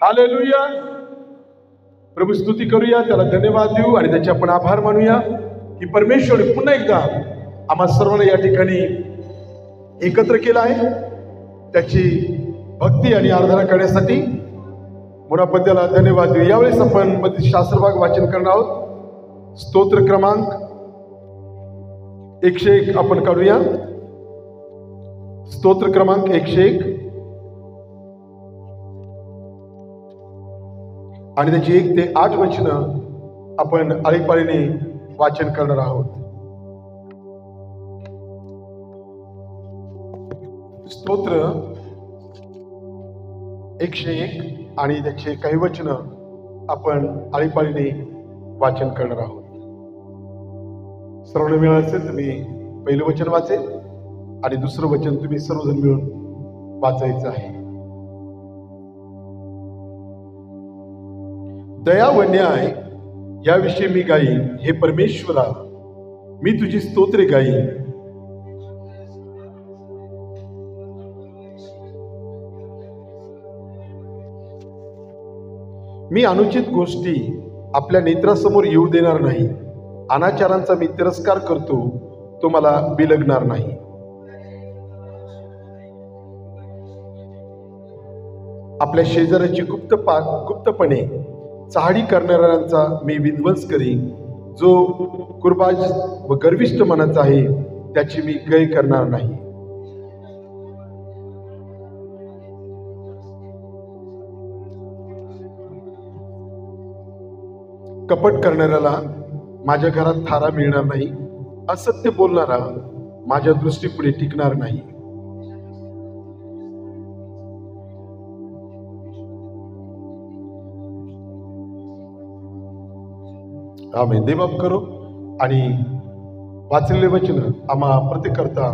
Hallelujah. प्रभू स्तुती करूया, त्याला धन्यवाद देऊ आणि त्याचे आपण आभार मानूया की परमेश्वर पुन्हा एकदा आम्हा सर्वांना या ठिकाणी एकत्र केलं आहे त्याची भक्ती आणि आराधना करण्यासाठी. म्हणून आपण त्याला धन्यवाद देऊ. यावेळेस आपण मध्ये शास्त्रभाग वाचन करणार आहोत. स्तोत्र क्रमांक 101 आपण काढूया. स्तोत्र क्रमांक 101 आणि त्याची 1 ते 8 वचनं आपण आळीपाळीने वाचन करणार आहोत. स्तोत्र 101 आणि त्याचे काही वचनं आपण आळीपाळीने वाचन करणार आहोत. सर्वांना मिळालं असेल तुम्ही पहिलं वचन वाचेल आणि दुसरं वचन तुम्ही सर्वजण मिळून वाचायचं आहे. दया व न्याय याविषयी मी गाईन, हे परमेश्वरा मी तुझी स्तोत्रे गाईन. मी अनुचित गोष्टी आपल्या नेत्रासमोर येऊ देणार नाही. अनाचारांचा मी तिरस्कार करतो, तो मला बिलगणार नाही. आपल्या शेजाऱ्याची गुप्तपणे चहाडी करणाऱ्यांचा मी विध्वंस करीन. जो कुरबाज व गर्विष्ठ मनाचा आहे त्याची मी गय करणार नाही. कपट करणाऱ्याला माझ्या घरात थारा मिळणार नाही. असत्य बोलणारा माझ्या दृष्टीपुढे टिकणार नाही. आम्ही देवबाप करो आणि वाचलेले वचन आम्हा प्रत्येककरता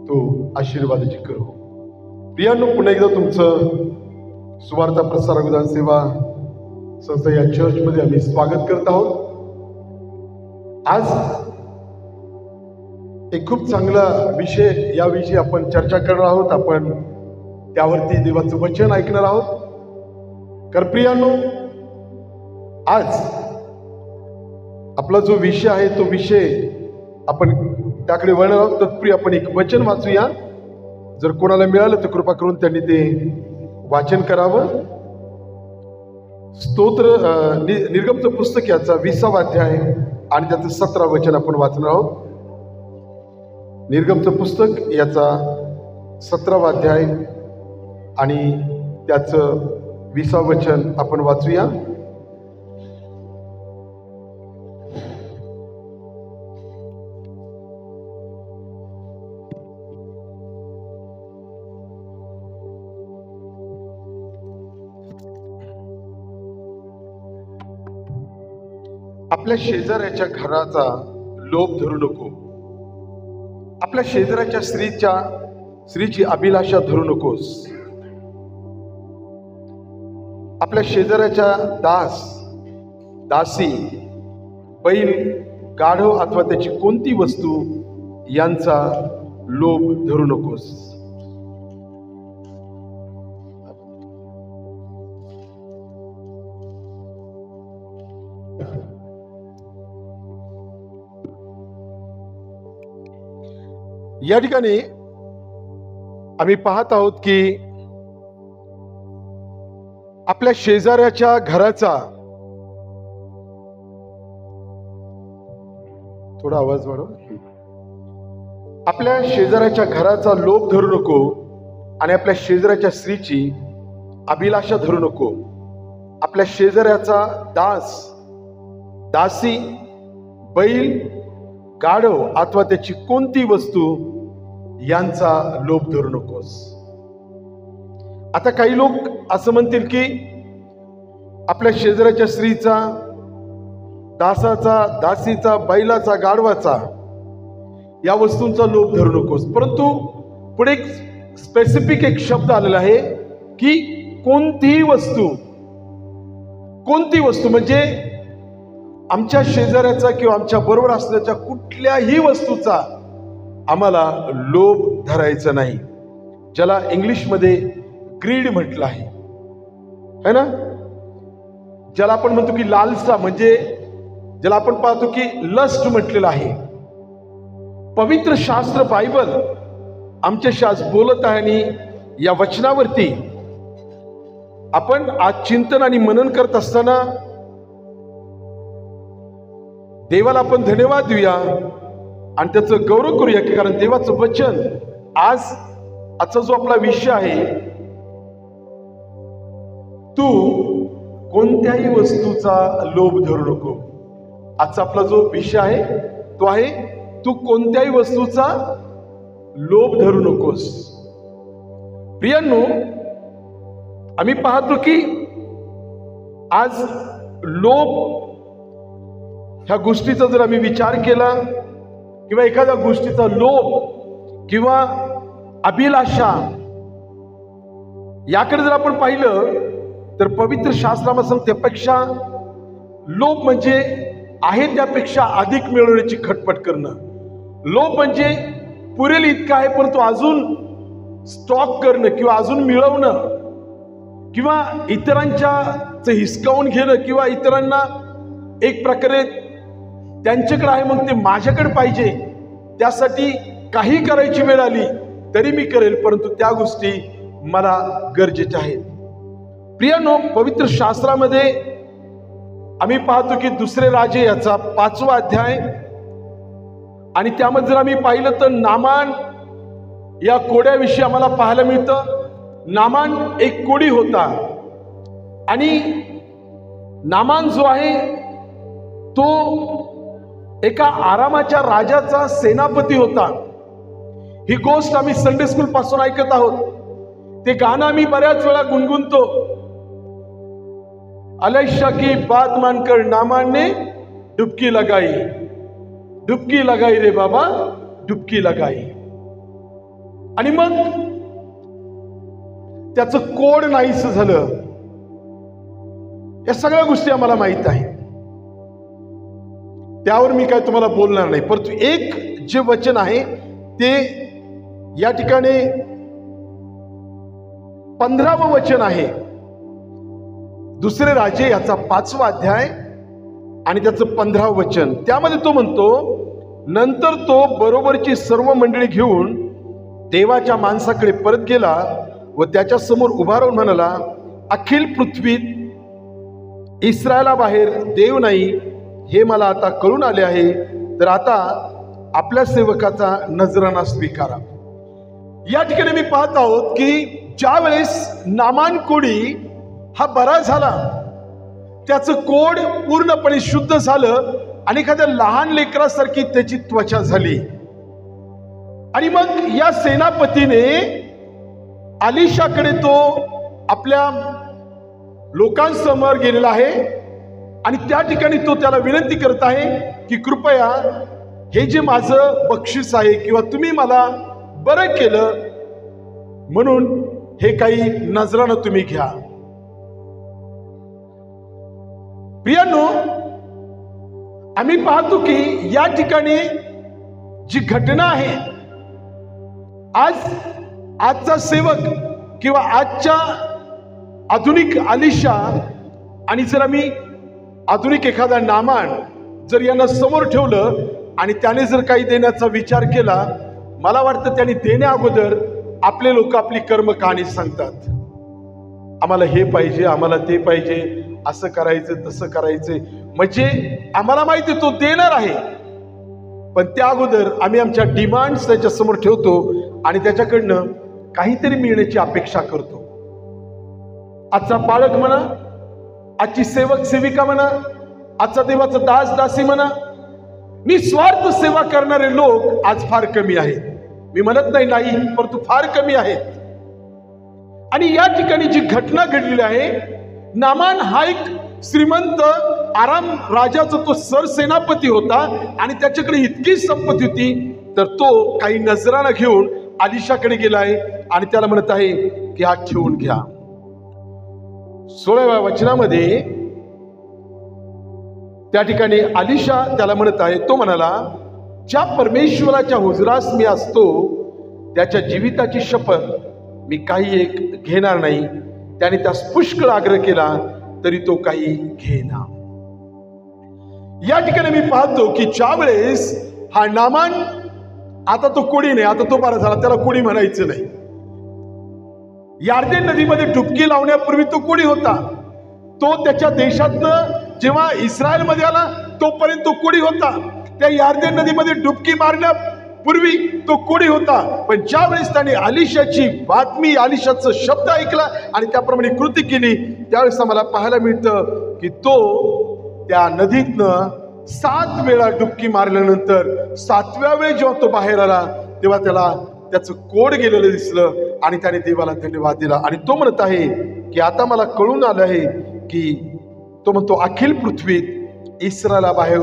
तो आशीर्वादाची करो. प्रियांनो, पुन्हा एकदा तुमचं सुवार्ता प्रसारक विधान सेवा संस्था या चर्चमध्ये आम्ही स्वागत करत आहोत. आज एक खूप चांगला विषय याविषयी आपण चर्चा करणार आहोत. आपण त्यावरती देवाचं वचन ऐकणार आहोत. कारण प्रियांनो, आज आपला जो विषय आहे तो विषय आपण त्याकडे वळणार आहोत. तत्पूर्वी आपण एक वचन वाचूया. जर कोणाला मिळालं तर कृपा करून त्यांनी ते वाचन करावं. स्तोत्र निर्गमचं पुस्तक याचा 20वा अध्याय आणि त्याचं 17 वचन आपण वाचणार आहोत. निर्गमचं पुस्तक याचा 17वा अध्याय आणि त्याचं 20वा वचन आपण वाचूया. आपल्या शेजाऱ्याच्या घराचा लोभ धरू नको. आपल्या शेजाऱ्याच्या स्त्रीची अभिलाषा धरू नकोस. आपल्या शेजाऱ्याच्या दासी, बैल, गाढव अथवा त्याची कोणती वस्तू यांचा लोभ धरू नकोस. या ठिकाणी आम्ही पाहत आहोत की आपल्या शेजाऱ्याच्या घराचा, थोडा आवाज वाढव, आपल्या शेजाऱ्याच्या घराचा लोभ धरू नको आणि आपल्या शेजाऱ्याच्या स्त्रीची अभिलाषा धरू नको. आपल्या शेजाऱ्याचा दासी, बैल, गाढव अथवा त्याची कोणती वस्तू यांचा लोभ धरू नकोस. आता काही लोक असं म्हणतील की आपल्या शेजाऱ्याच्या स्त्रीचा, दासीचा, बैलाचा, गाढवाचा या वस्तूंचा लोभ धरू नकोस. परंतु पुढे एक स्पेसिफिक एक शब्द आलेला आहे की कोणती वस्तू म्हणजे आमच्या शेजाऱ्याचा किंवा आमच्या बरोबर असल्याच्या कुठल्याही वस्तूचा आम्हाला लोभ धरायचा नाही, ज्याला इंग्लिशमध्ये ग्रीड म्हटलं आहे. है ना? ज्याला आपण म्हणतो की लालसा, म्हणजे ज्याला आपण पाहतो की लस्ट म्हटलेलं आहे. पवित्र शास्त्र बायबल आमच्याशी आज बोलत आहे आणि या वचनावरती आपण आज चिंतन आणि मनन करत असताना देवाला आपण धन्यवाद देऊया आणि त्याचं गौरव करूया, की कारण देवाचं वचन आजचा जो आपला विषय आहे, तू कोणत्याही वस्तूचा लोभ धरू नको. आजचा आपला जो विषय आहे तो आहे, तू कोणत्याही वस्तूचा लोभ धरू नकोस. प्रियांनो, आम्ही पाहतो की आज लोभ ह्या गोष्टीचा जर आम्ही विचार केला, किंवा एखाद्या गोष्टीचा लोभ किंवा अभिलाषा याकडे जर आपण पाहिलं, तर पवित्र शास्त्रामध्ये सांगते, त्यापेक्षा लोभ म्हणजे आहे त्यापेक्षा अधिक मिळवण्याची खटपट करणं. लोभ म्हणजे पुरेल इतकं आहे परंतु अजून स्टॉक करणं किंवा अजून मिळवणं, किंवा इतरांच्या हिसकावून घेणं, किंवा इतरांना एक प्रकारे त्यांच्याकडे आहे मग ते माझ्याकडे पाहिजे, त्यासाठी काही करायची वेळ आली तरी मी करेल, परंतु त्या गोष्टी मला गरजेच्या आहेत. प्रियांनो, पवित्र शास्त्रामध्ये आम्ही पाहतो की दुसरे राजे याचा 5वा अध्याय, आणि त्यामध्ये जर आम्ही पाहिलं तर नामान या कोड्याविषयी आम्हाला पाहायला मिळतं. नामान एक कोडी होता, आणि नामान जो आहे तो एका आरामाच्या राजाचा सेनापती होता. ही गोष्ट आम्ही संडे स्कूल पासून ऐकत आहोत. ते गाणं आम्ही बऱ्याच वेळा गुणगुणतो. अलाइशा की बात मानकर नामान ने डुबकी लगाई रे बाबा, डुबकी लगाई. आणि मग त्याचं कोड नाहीस झालं. या सगळ्या गोष्टी आम्हाला माहित आहे, त्यावर मी काय तुम्हाला बोलणार नाही. परंतु एक जे वचन आहे ते या ठिकाणी 15वं वचन आहे, दुसरे राजे याचा 5वा अध्याय आणि त्याचं 15वं वचन. त्यामध्ये तो म्हणतो, नंतर तो बरोबरची सर्व मंडळी घेऊन देवाच्या माणसाकडे परत गेला व त्याच्या समोर उभा राहून म्हणाला, अखिल पृथ्वीत इस्रायला बाहेर देव नाही हे मला आता कळून आले आहे, तर आता आपल्या सेवकाचा नजराणा स्वीकारा. या ठिकाणी मी पाहत आहोत की ज्या वेळेस नामान कोडी हा बरा झाला, त्याचं कोड पूर्णपणे शुद्ध झालं आणि एखाद्या लहान लेकरासारखी त्याची त्वचा झाली. आणि मग या सेनापतीने अलिशाकडे तो आपल्या लोकांसमोर गेलेला आहे, आणि त्या ठिकाणी तो त्याला विनंती करत आहे की कृपया हे जे माझं बक्षीस आहे, किंवा तुम्ही मला बरं केलं म्हणून हे काही नजरानं तुम्ही घ्या. प्रियांनो, आम्ही पाहतो की या ठिकाणी जी घटना आहे, आजचा सेवक किंवा आजच्या आधुनिक अलिशा आणि जर आम्ही आधुनिक एखादा नामान जर यांना समोर ठेवलं आणि त्याने जर काही देण्याचा विचार केला, मला वाटतं त्याने देण्या अगोदर आपले लोक आपली कर्म कहाणी सांगतात. आम्हाला हे पाहिजे, आम्हाला ते पाहिजे, असं करायचं तसं करायचं, म्हणजे आम्हाला माहिती तो देणार आहे, पण त्या अगोदर आम्ही आमच्या डिमांड्स त्याच्या समोर ठेवतो आणि त्याच्याकडनं काहीतरी मिळण्याची अपेक्षा करतो. आजचा पालक म्हणा, आजची सेवक सेविका म्हणा, आजचा देवाचा दास दासी म्हणा, निस्वार्थ सेवा करणारे लोक आज फार कमी आहेत. मी म्हणत नाही, परंतु फार कमी आहेत. आणि या ठिकाणी जी घटना घडलेली आहे, नामान हा एक श्रीमंत आराम राजाचा तो सरसेनापती होता आणि त्याच्याकडे इतकी संपत्ती होती, तर तो काही नजराणा घेऊन अलिशाकडे गेलाय आणि त्याला म्हणत आहे की हा ठेवून घ्या. 16व्या वचनामध्ये त्या ठिकाणी अलिशा त्याला म्हणत आहे, तो म्हणाला, ज्या परमेश्वराच्या हुजरास मी असतो त्याच्या जीविताची शपथ मी काही एक घेणार नाही, त्याने त्यास पुष्कळ आग्रह केला तरी तो काही घेना. या ठिकाणी मी पाहतो की ज्या वेळेस हा नामान, आता तो कोणी नाही, आता तो बरा झाला, त्याला कोणी म्हणायचं नाही. यार्देन नदीमध्ये डुबकी लावण्यापूर्वी तो कोणी होता? तो त्याच्या देशातनं जेव्हा इस्रायलमध्ये आला तोपर्यंत तो कोणी होता. त्या यार्देन नदीमध्ये डुबकी मारण्यापूर्वी तो कोणी होता. पण ज्या वेळेस त्याने अलिशाची बातमी, अलिशाचा शब्द ऐकला आणि त्याप्रमाणे कृती केली, त्यावेळेस आम्हाला पाहायला मिळतं की तो त्या नदीतनं 7 वेळा डुबकी मारल्यानंतर 7व्या वेळी जेव्हा तो बाहेर आला तेव्हा त्याला त्याचं कोड गेलेलं दिसलं आणि त्याने देवाला धन्यवाद दिला. आणि तो म्हणत आहे की आता मला कळून आलं आहे की तो म्हणतो अखिल पृथ्वीत इस्रायला बाहेर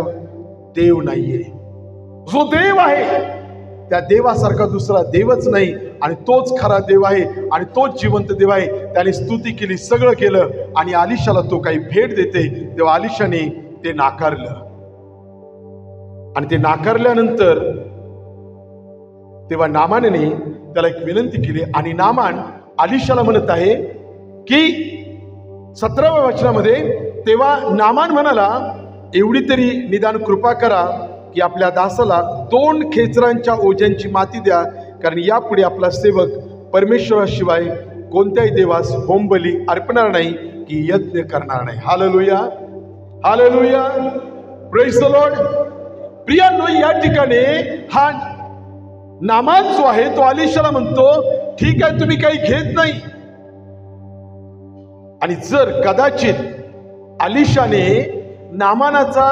देव नाहीये. जो देव आहे त्या देवासारखा दुसरा देवच नाही आणि तोच खरा देव आहे आणि तोच जिवंत देव आहे. त्याने स्तुती केली, सगळं केलं आणि अलिशाला तो काही भेट देते तेव्हा अलिशाने ते नाकारलं. आणि ते नाकारल्यानंतर तेव्हा नामानने त्याला एक विनंती केली आणि नामान अलिशाला म्हणत आहे की 17व्या वचनामध्ये, तेव्हा नामान म्हणाला एवढी तरी निदान कृपा करा की आपल्या दासाला 2 खेचरांच्या ओझ्यांची माती द्या, कारण यापुढे आपला सेवक परमेश्वराशिवाय कोणत्याही देवास होमबली अर्पणार नाही की यज्ञ करणार नाही. Hallelujah, hallelujah, praise the Lord. प्रियांनो, या ठिकाणी हा नामान जो आहे तो अलिशाला म्हणतो ठीक आहे, तुम्ही काही घेत नाही. आणि जर कदाचित अलिशाने नामानाचा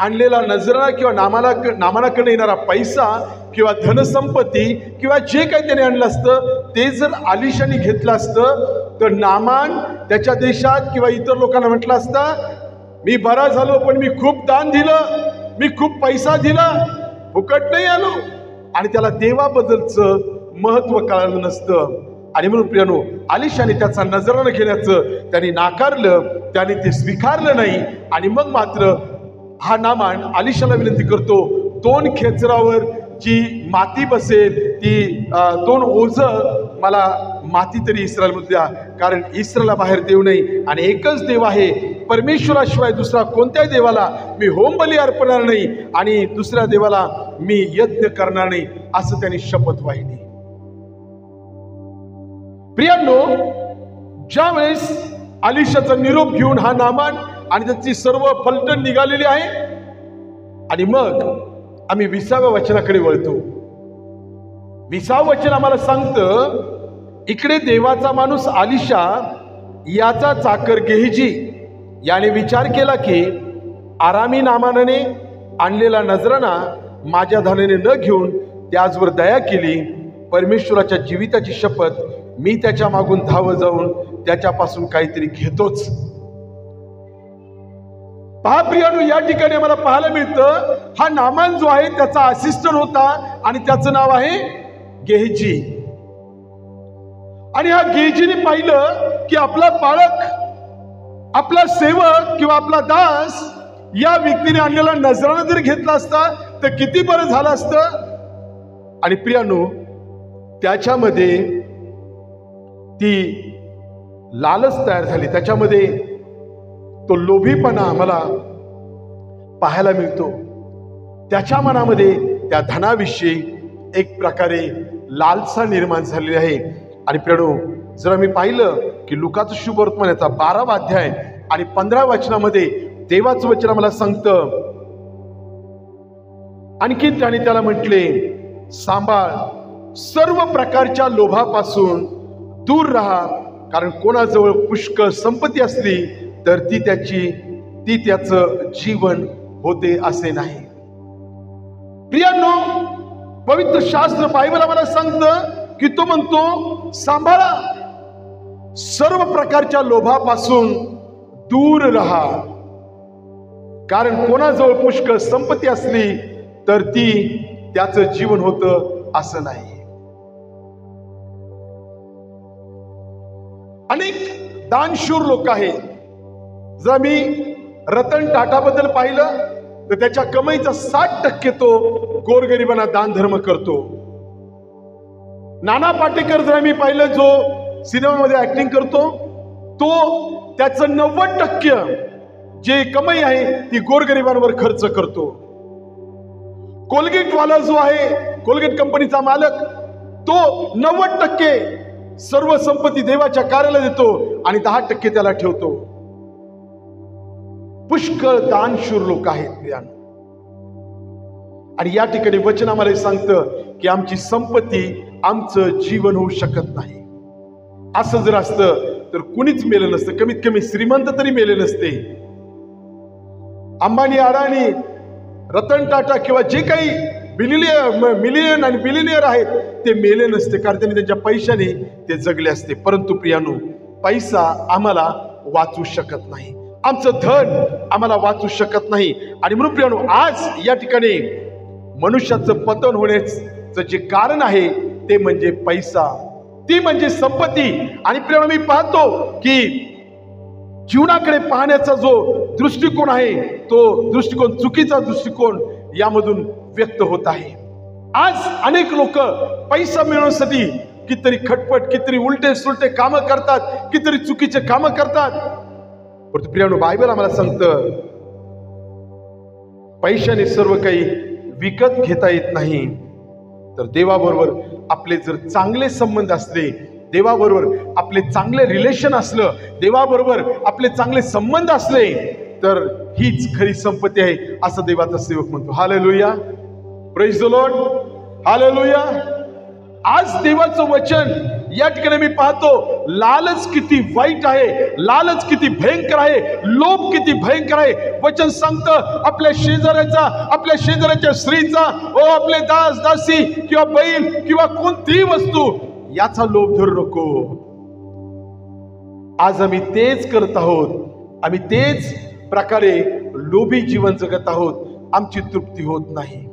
आणलेला नजराणा किंवा नामानाकडे येणारा पैसा किंवा धनसंपत्ती किंवा जे काही त्याने आणलं असतं ते जर अलिशाने घेतलं असतं तर नामान त्याच्या देशात किंवा इतर लोकांना म्हटलं असतं मी बरा झालो पण मी खूप दान दिलं, मी खूप पैसा दिला, फुकट नाही आलो. आणि त्याला देवाबद्दलचं महत्व कळालं नसतं. आणि म्हणून प्रियानो, अलिशाने त्याचा नजराणा घेण्याचं त्याने नाकारलं, त्याने ते स्वीकारलं नाही. आणि मग मात्र हा नामान अलिशाला विनंती करतो 2 खेचरावर जी माती बसेल ती 2 ओझं मला माती तरी इस्रायलमध्ये द्या, कारण इस्रायला बाहेर देव नाही आणि एकच देव आहे, परमेश्वराशिवाय दुसरा कोणत्याही देवाला मी होमबली अर्पणार नाही आणि दुसऱ्या देवाला मी यज्ञ करणार नाही, असं त्यांनी शपथ वाहिली. प्रियांनो, ज्या वेळेस अलिशाचा निरोप घेऊन हा नामान आणि त्याची सर्व फलटण निघालेली आहे आणि मग आम्ही 20व्या वचनाकडे वळतो. 20वं वचन आम्हाला सांगतं, इकडे देवाचा माणूस अलिशा याचा चाकर गेहजी याने विचार केला की आरामी नामानाने आणलेला नजराणा माझ्या धनाने न घेऊन त्याचवर दया केली. परमेश्वराच्या जीविताची शपथ, मी त्याच्या मागून धावत जाऊन त्याच्यापासून काहीतरी घेतोच. पहा प्रियांनो, या ठिकाणी आम्हाला पाहायला मिळतं हा नामान जो आहे त्याचा असिस्टंट होता आणि त्याचं नाव आहे गेहजी. आणि हा गेहजीने पाहिलं की आपला बाळक, आपला सेवक किंवा आपला दास या व्यक्तीने आणलेला नजराणा जर घेतला असता तर किती बरं झालं असतं. आणि प्रियांनो, त्याच्यामध्ये ती लालच तयार झाली, त्याच्यामध्ये तो लोभीपणा आम्हाला पाहायला मिळतो. त्याच्या मनामध्ये त्या धनाविषयी एक प्रकारे लालसा निर्माण झालेली आहे. आणि प्रियांनो, जर आम्ही पाहिलं की लुकाचं शुभ वर्तमान याचा 12वा अध्याय आणि 15व्या वचनामध्ये देवाचं वचन आम्हाला सांगतं, आणखी त्याने त्याला म्हटले सांभाळ, सर्व प्रकारच्या लोभापासून दूर राहा, कारण कोणाजवळ पुष्कळ संपत्ती असली तर ती त्याचं जीवन होते असे नाही. प्रियांनो, पवित्र शास्त्र बायबल आम्हाला सांगतं की तो म्हणतो सांभाळा, सर्व प्रकारच्या लोभापासून दूर राहा, कारण कोणाजवळ पुष्कळ संपत्ती असली तर ती त्याचं जीवन होतं असं नाही. अनेक दानशूर लोक आहेत. जर मी रतन टाटाबद्दल पाहिलं तर त्याच्या कमाईचा 60% तो गोरगरिबांना दान धर्म करतो. नाना पाटेकर जर मी पाहिलं, जो सिनेमामध्ये ऍक्टिंग करतो, तो त्याचं 90% जे कमाई आहे ती गोरगरिबांवर खर्च करतो. कोलगेट वाला जो आहे, कोलगेट कंपनीचा मालक, तो 90% सर्व संपत्ती देवाच्या कार्याला देतो आणि 10% त्याला ठेवतो. पुष्कळ दानशूर लोक आहेत प्रियानो. आणि या ठिकाणी वचन आम्हाला सांगतं की आमची संपत्ती आमचं जीवन होऊ शकत नाही. असं जर असतं तर कुणीच मेलं नसतं, कमीत कमी श्रीमंत तरी मेले नसते. अंबानी, अडाणी, रतन टाटा किंवा जे काही मिलियन आणि बिलियनियर आहेत ते मेले नसते, कारण त्यांनी त्यांच्या पैशाने ते जगले असते. परंतु प्रियानो, पैसा आम्हाला वाचू शकत नाही, आमचं धन आम्हाला वाचू शकत नाही. आणि म्हणून प्रियानो, आज या ठिकाणी मनुष्याचं पतन होण्याचं जे कारण आहे ते म्हणजे पैसा, ती म्हणजे संपत्ती. आणि प्रियानो, मी पाहतो की जीवनाकडे पाहण्याचा जो दृष्टिकोन आहे तो दृष्टिकोन, चुकीचा दृष्टिकोन यामधून व्यक्त होत आहे. आज अनेक लोक पैसा मिळवण्यासाठी कितीतरी खटपट, कितीतरी उलटे सुलटे कामं करतात, कितीतरी चुकीचे कामं करतात. परंतु प्रियानो, बायबल आम्हाला सांगतं पैशाने सर्व काही विकत घेता येत नाही. तर देवाबरोबर आपले जर चांगले संबंध असले, देवाबरोबर आपले चांगले रिलेशन असलं, देवाबरोबर आपले चांगले संबंध असले, तर हीच खरी संपत्ती आहे असं देवाचा सेवक म्हणतो. Hallelujah, praise the Lord, hallelujah. आज देवाचं वचन या ठिकाणी मी पाहतो, लालच किती वाईट आहे, लालच किती भयंकर आहे, लोभ किती भयंकर आहे. वचन सांगतं आपल्या शेजाऱ्याचा, आपल्या शेजाऱ्याच्या स्त्रीचा, आपले दास दासी किंवा बैल किंवा कोणतीही वस्तू याचा लोभ धरू नको. आज आम्ही तेच करत आहोत, आम्ही तेच प्रकारे लोभी जीवन जगत आहोत, आमची तृप्ती होत नाही.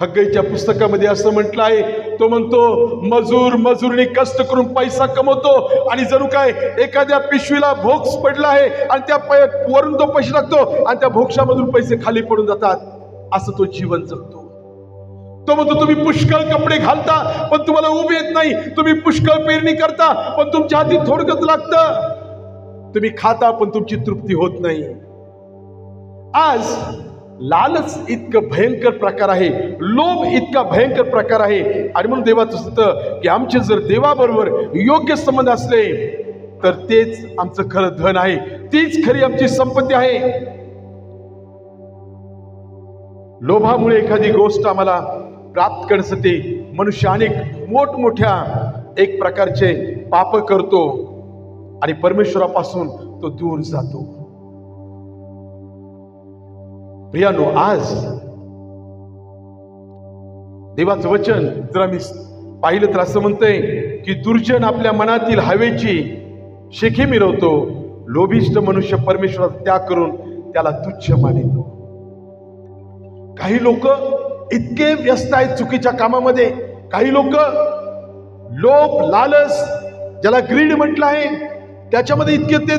हग्गईच्या पुस्तकामध्ये असं म्हटलं आहे, तो म्हणतो मजुरीने कष्ट करून पैसा कमवतो आणि जणू काय एखाद्या पिशवीला भोक्स पडला आहे आणि त्या वरून तो पैसे टाकतो आणि त्या भोक्षामधून पैसे खाली पडून जातात, असं तो जीवन जगतो. तो म्हणतो तुम्ही पुष्कळ कपडे घालता पण तुम्हाला उभे येत नाही, तुम्ही पुष्कळ पेरणी करता पण तुमच्या हाती थोडकच लागतं, तुम्ही खाता पण तुमची तृप्ती होत नाही. आज लालच इतकं भयंकर प्रकार आहे, लोभ इतका भयंकर प्रकार आहे. आणि म्हणून देवाचं सांगतं की आमचे जर देवाबरोबर योग्य संबंध असले तर तेच आमचं खरं धन आहे, तीच खरी आमची संपत्ती आहे. लोभामुळे एखादी गोष्ट आम्हाला प्राप्त करण्यासाठी मनुष्य अनेक मोठमोठ्या एक प्रकारचे पाप करतो आणि परमेश्वरापासून तो दूर जातो. प्रियानो, आज देवाचं वचन जर आम्ही पाहिलं तर असं म्हणतंय की दुर्जन आपल्या मनातील हवेची शेखे मिरवतो, लोभिष्ठ मनुष्य परमेश्वराचा त्याग करून त्याला तुच्छ मानितो. काही लोक इतके व्यस्त आहेत चुकीच्या कामामध्ये, काही लोक लोभ, लालच, ज्याला ग्रीड म्हटलं आहे, त्याच्यामध्ये इतके ते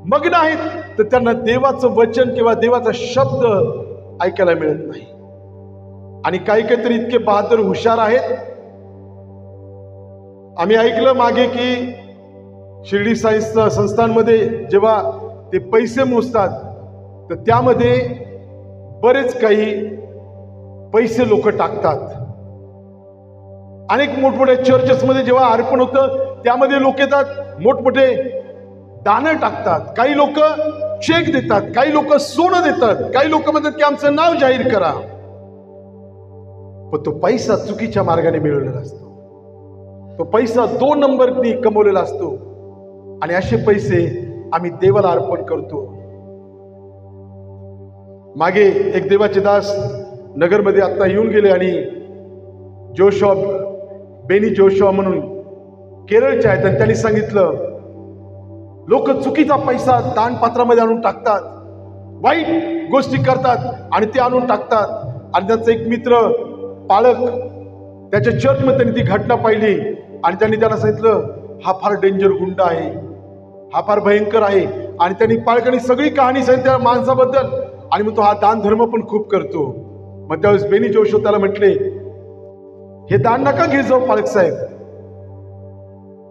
मग्न आहेत तर त्यांना देवाचं वचन किंवा देवाचा शब्द ऐकायला मिळत नाही. आणि काही काहीतरी इतके बहादूर हुशार आहेत. आम्ही ऐकलं मागे की शिर्डी साई संस्थांमध्ये जेव्हा ते पैसे मोजतात तर त्यामध्ये बरेच काही पैसे लोक टाकतात. अनेक मोठमोठ्या चर्चेसमध्ये जेव्हा अर्पण होतं त्यामध्ये लोक येतात, मोठमोठे दानं टाकतात, काही लोक चेक देतात, काही लोक सोनं देतात, काही लोक म्हणतात की आमचं नाव जाहीर करा. पण तो पैसा चुकीच्या मार्गाने मिळवलेला असतो, तो पैसा 2 नंबरनी कमवलेला असतो आणि असे पैसे आम्ही देवाला अर्पण करतो. मागे एक देवाचे दास नगरमध्ये आता येऊन गेले आणि जोशुआ, बेनी जोशुआ म्हणून केरळचे आहेत, आणि त्यांनी सांगितलं लोक चुकीचा पैसा दानपात्रामध्ये आणून टाकतात, वाईट गोष्टी करतात आणि ते आणून टाकतात. आणि त्यांचा एक मित्र पालक त्याच्या चर्चमध्ये त्यांनी ती घटना पाहिली आणि त्यांनी त्याला सांगितलं हा फार डेंजर गुंड आहे, हा फार भयंकर आहे. आणि त्यांनी पालकांनी सगळी कहाणी सांगितली त्या माणसाबद्दल आणि मग तो हा दान धर्म पण खूप करतो. मग त्यावेळेस बेनी जोशुआ त्याला म्हटले हे दान नका घेत जाऊ पालक साहेब,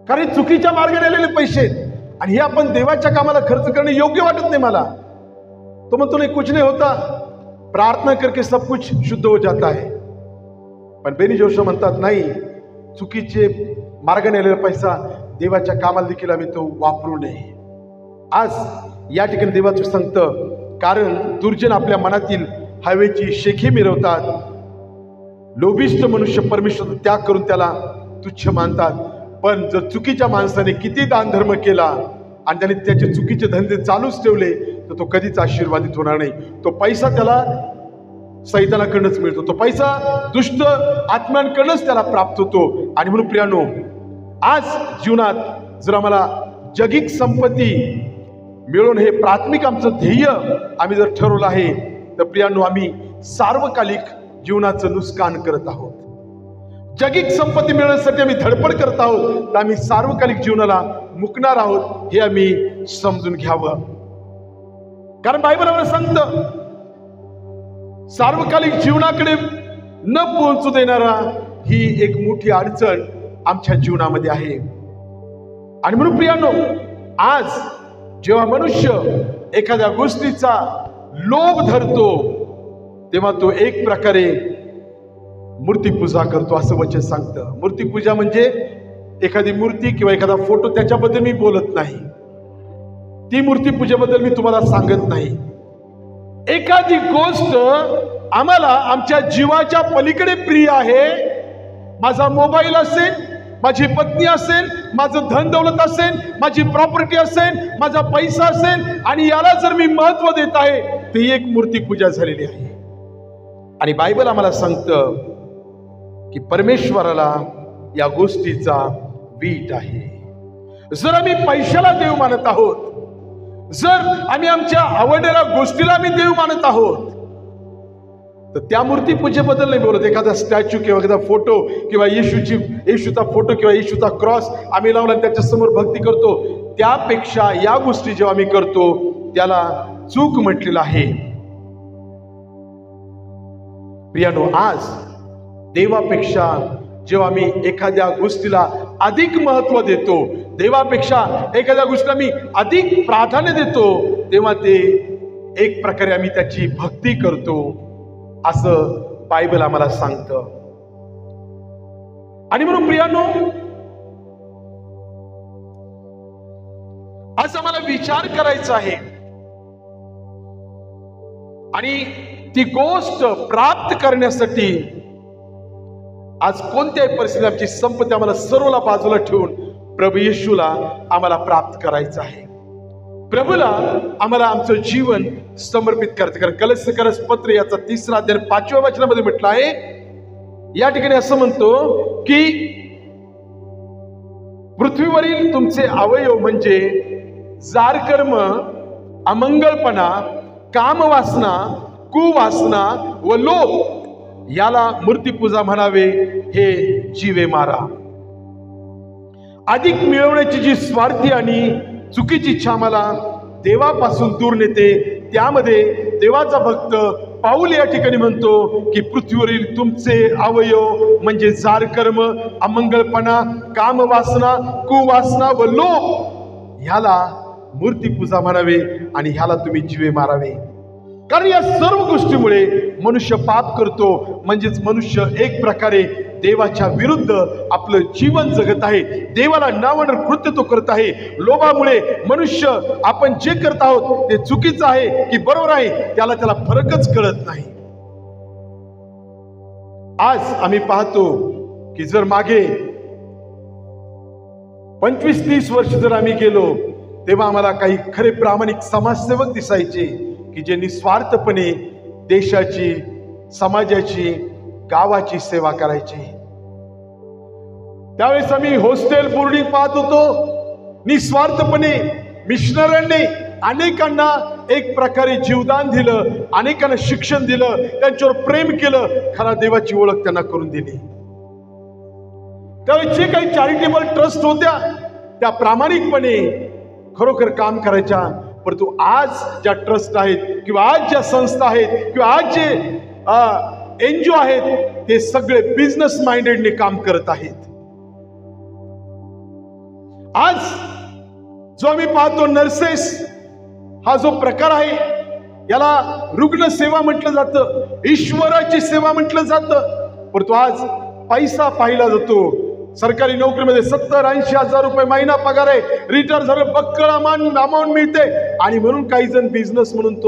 कारण चुकीच्या मार्गाने आलेले पैसे आहेत आणि हे आपण देवाच्या कामाला खर्च करणे योग्य वाटत नाही मला. तो म्हणतो नाही, कुछ नहीं होता, प्रार्थना करके सब कुछ शुद्ध हो जाता है. पण बेनी जोशा म्हणतात नाही, चुकीचे मार्गाने आलेला पैसा देवाच्या कामाला देखील आम्ही तो वापरू नये. आज या ठिकाणी देवाचं सांगतं, कारण दुर्जन आपल्या मनातील हवेची शेखी मिरवतात. लोभिष्ठ मनुष्य परमेश्वर त्याग करून त्याला तुच्छ मानतात. पण जर चुकीच्या माणसाने किती दान धर्म केला आणि त्याने त्याचे चुकीचे धंदे चालूच ठेवले तर तो कधीच आशीर्वादित होणार नाही. तो पैसा त्याला सैतानाकडूनच मिळतो, तो पैसा दुष्ट आत्म्यांकडूनच त्याला प्राप्त होतो. आणि म्हणून प्रियानो, आज जीवनात जर आम्हाला जगिक संपत्ती मिळवून हे प्राथमिक आमचं ध्येय आम्ही जर ठरवलं आहे तर प्रियानो, आम्ही सार्वकालिक जीवनाचं नुकसान करत आहोत. जगिक संपत्ती मिळवण्यासाठी आम्ही धडपड करत आहोत तर आम्ही सार्वकालिक जीवनाला मुकणार आहोत, हे आम्ही समजून घ्यावं. कारण बायबल आम्हाला सांगतं, सार्वकालिक जीवनाकडे न पोहोचू देणारा ही एक मोठी अडचण आमच्या जीवनामध्ये आहे. आणि म्हणून प्रियानो, आज जेव्हा मनुष्य एखाद्या गोष्टीचा लोभ धरतो तेव्हा तो एक प्रकारे मूर्तीपूजा करतो, असं वचन सांगतं. मूर्तीपूजा म्हणजे एखादी मूर्ती किंवा एखादा फोटो, त्याच्याबद्दल मी बोलत नाही, ती मूर्तीपूजेबद्दल मी तुम्हाला सांगत नाही. एखादी गोष्ट आम्हाला आमच्या जीवाच्या पलीकडे प्रिय आहे, माझा मोबाईल असेल, माझी पत्नी असेल, माझं धन दौलत असेल, माझी प्रॉपर्टी असेल, माझा पैसा असेल, आणि याला जर मी महत्व देत आहे ती एक मूर्तीपूजा झालेली आहे. आणि बायबल आम्हाला सांगतं की परमेश्वराला या गोष्टीचा वीट आहे. जर आम्ही पैशाला देव मानत आहोत, जर आम्ही आमच्या आवडलेल्या गोष्टीला आम्ही देव मानत आहोत, तर त्या मूर्ती पूजेबद्दल नाही बोलत. एखादा स्टॅच्यू किंवा एखादा फोटो किंवा येशूचा फोटो किंवा येशूचा क्रॉस आम्ही लावला त्याच्या समोर भक्ती करतो, त्यापेक्षा या गोष्टी जेव्हा आम्ही करतो त्याला चूक म्हटलेलं आहे. प्रियानो, आज देवापेक्षा जेव्हा मी एखाद्या गोष्टीला अधिक महत्व देतो, देवापेक्षा एखाद्या गोष्टीला मी अधिक प्राधान्य देतो, तेव्हा ते एक प्रकारे आम्ही त्याची भक्ती करतो, असं बायबल आम्हाला सांगतं. आणि म्हणून प्रियानो, आज आम्हाला विचार करायचा आहे आणि ती गोष्ट प्राप्त करण्यासाठी आज कोणत्याही परिस्थितीत आमची संपत्ती आम्हाला सर्वला बाजूला ठेवून प्रभू येशूला आम्हाला प्राप्त करायचं आहे. प्रभूला आम्हाला आमचं जीवन समर्पित करायचं. कारण कलस्स पत्र याचा 3 अध्याय 5व्या वचनामध्ये म्हटलं आहे, या ठिकाणी असं म्हणतो की पृथ्वीवरील तुमचे अवयव म्हणजे जारकर्म, अमंगळपणा, कामवासना, कुवासना व लोभ, याला मूर्तीपूजा म्हणावे, हे जीवे मारा. अधिक मिळवण्याची जी स्वार्थी आणि चुकीची इच्छा मला देवापासून दूर नेते, त्यामध्ये देवाचा भक्त पाऊल या ठिकाणी म्हणतो की पृथ्वीवरील तुमचे अवयव म्हणजे जारकर्म, अमंगळपणा, कामवासना, कुवासना व लोभ, ह्याला मूर्तीपूजा म्हणावे आणि ह्याला तुम्ही जीवे मारावे. कारण या सर्व गोष्टीमुळे मनुष्य पाप करतो, म्हणजेच मनुष्य एक प्रकारे देवाच्या विरुद्ध आपलं जीवन जगत आहे, देवाला नावानं कृत्य तो करत आहे. लोभामुळे मनुष्य आपण जे करत आहोत ते चुकीचं आहे की बरोबर आहे त्याला फरकच कळत नाही. आज आम्ही पाहतो की जर मागे 25-30 वर्ष जर आम्ही गेलो तेव्हा आम्हाला काही खरे प्रामाणिक समाजसेवक दिसायचे की जे निस्वार्थपणे देशाची, समाजाची, गावाची सेवा करायची. त्यावेळेस आम्ही हॉस्टेल, बोर्डिंग पाहत होतो. निस्वार्थपणे मिशनऱ्यांनी अनेकांना एक प्रकारे जीवदान दिलं, अनेकांना शिक्षण दिलं, त्यांच्यावर प्रेम केलं, खरा देवाची ओळख त्यांना करून दिली. त्यावेळेस जे काही चॅरिटेबल ट्रस्ट होत्या त्या प्रामाणिकपणे खरोखर काम करायच्या. परंतु आज ज्या ट्रस्ट आहेत किंवा आज ज्या संस्था आहेत किंवा आज जे NGO आहेत ते सगळे बिझनेस माइंडेडने काम करत आहेत. आज जो आम्ही पाहतो नर्सेस हा जो प्रकार आहे, याला रुग्ण सेवा म्हटलं जातं, ईश्वराची सेवा म्हटलं जातं. परंतु आज पैसा पाहिला जातो. सरकारी नोकरीमध्ये 70-80 हजार रुपये महिना पगार आहे, रिटायर झालं बक्कळ अमाऊंट मिळते, आणि म्हणून काही जण बिझनेस म्हणून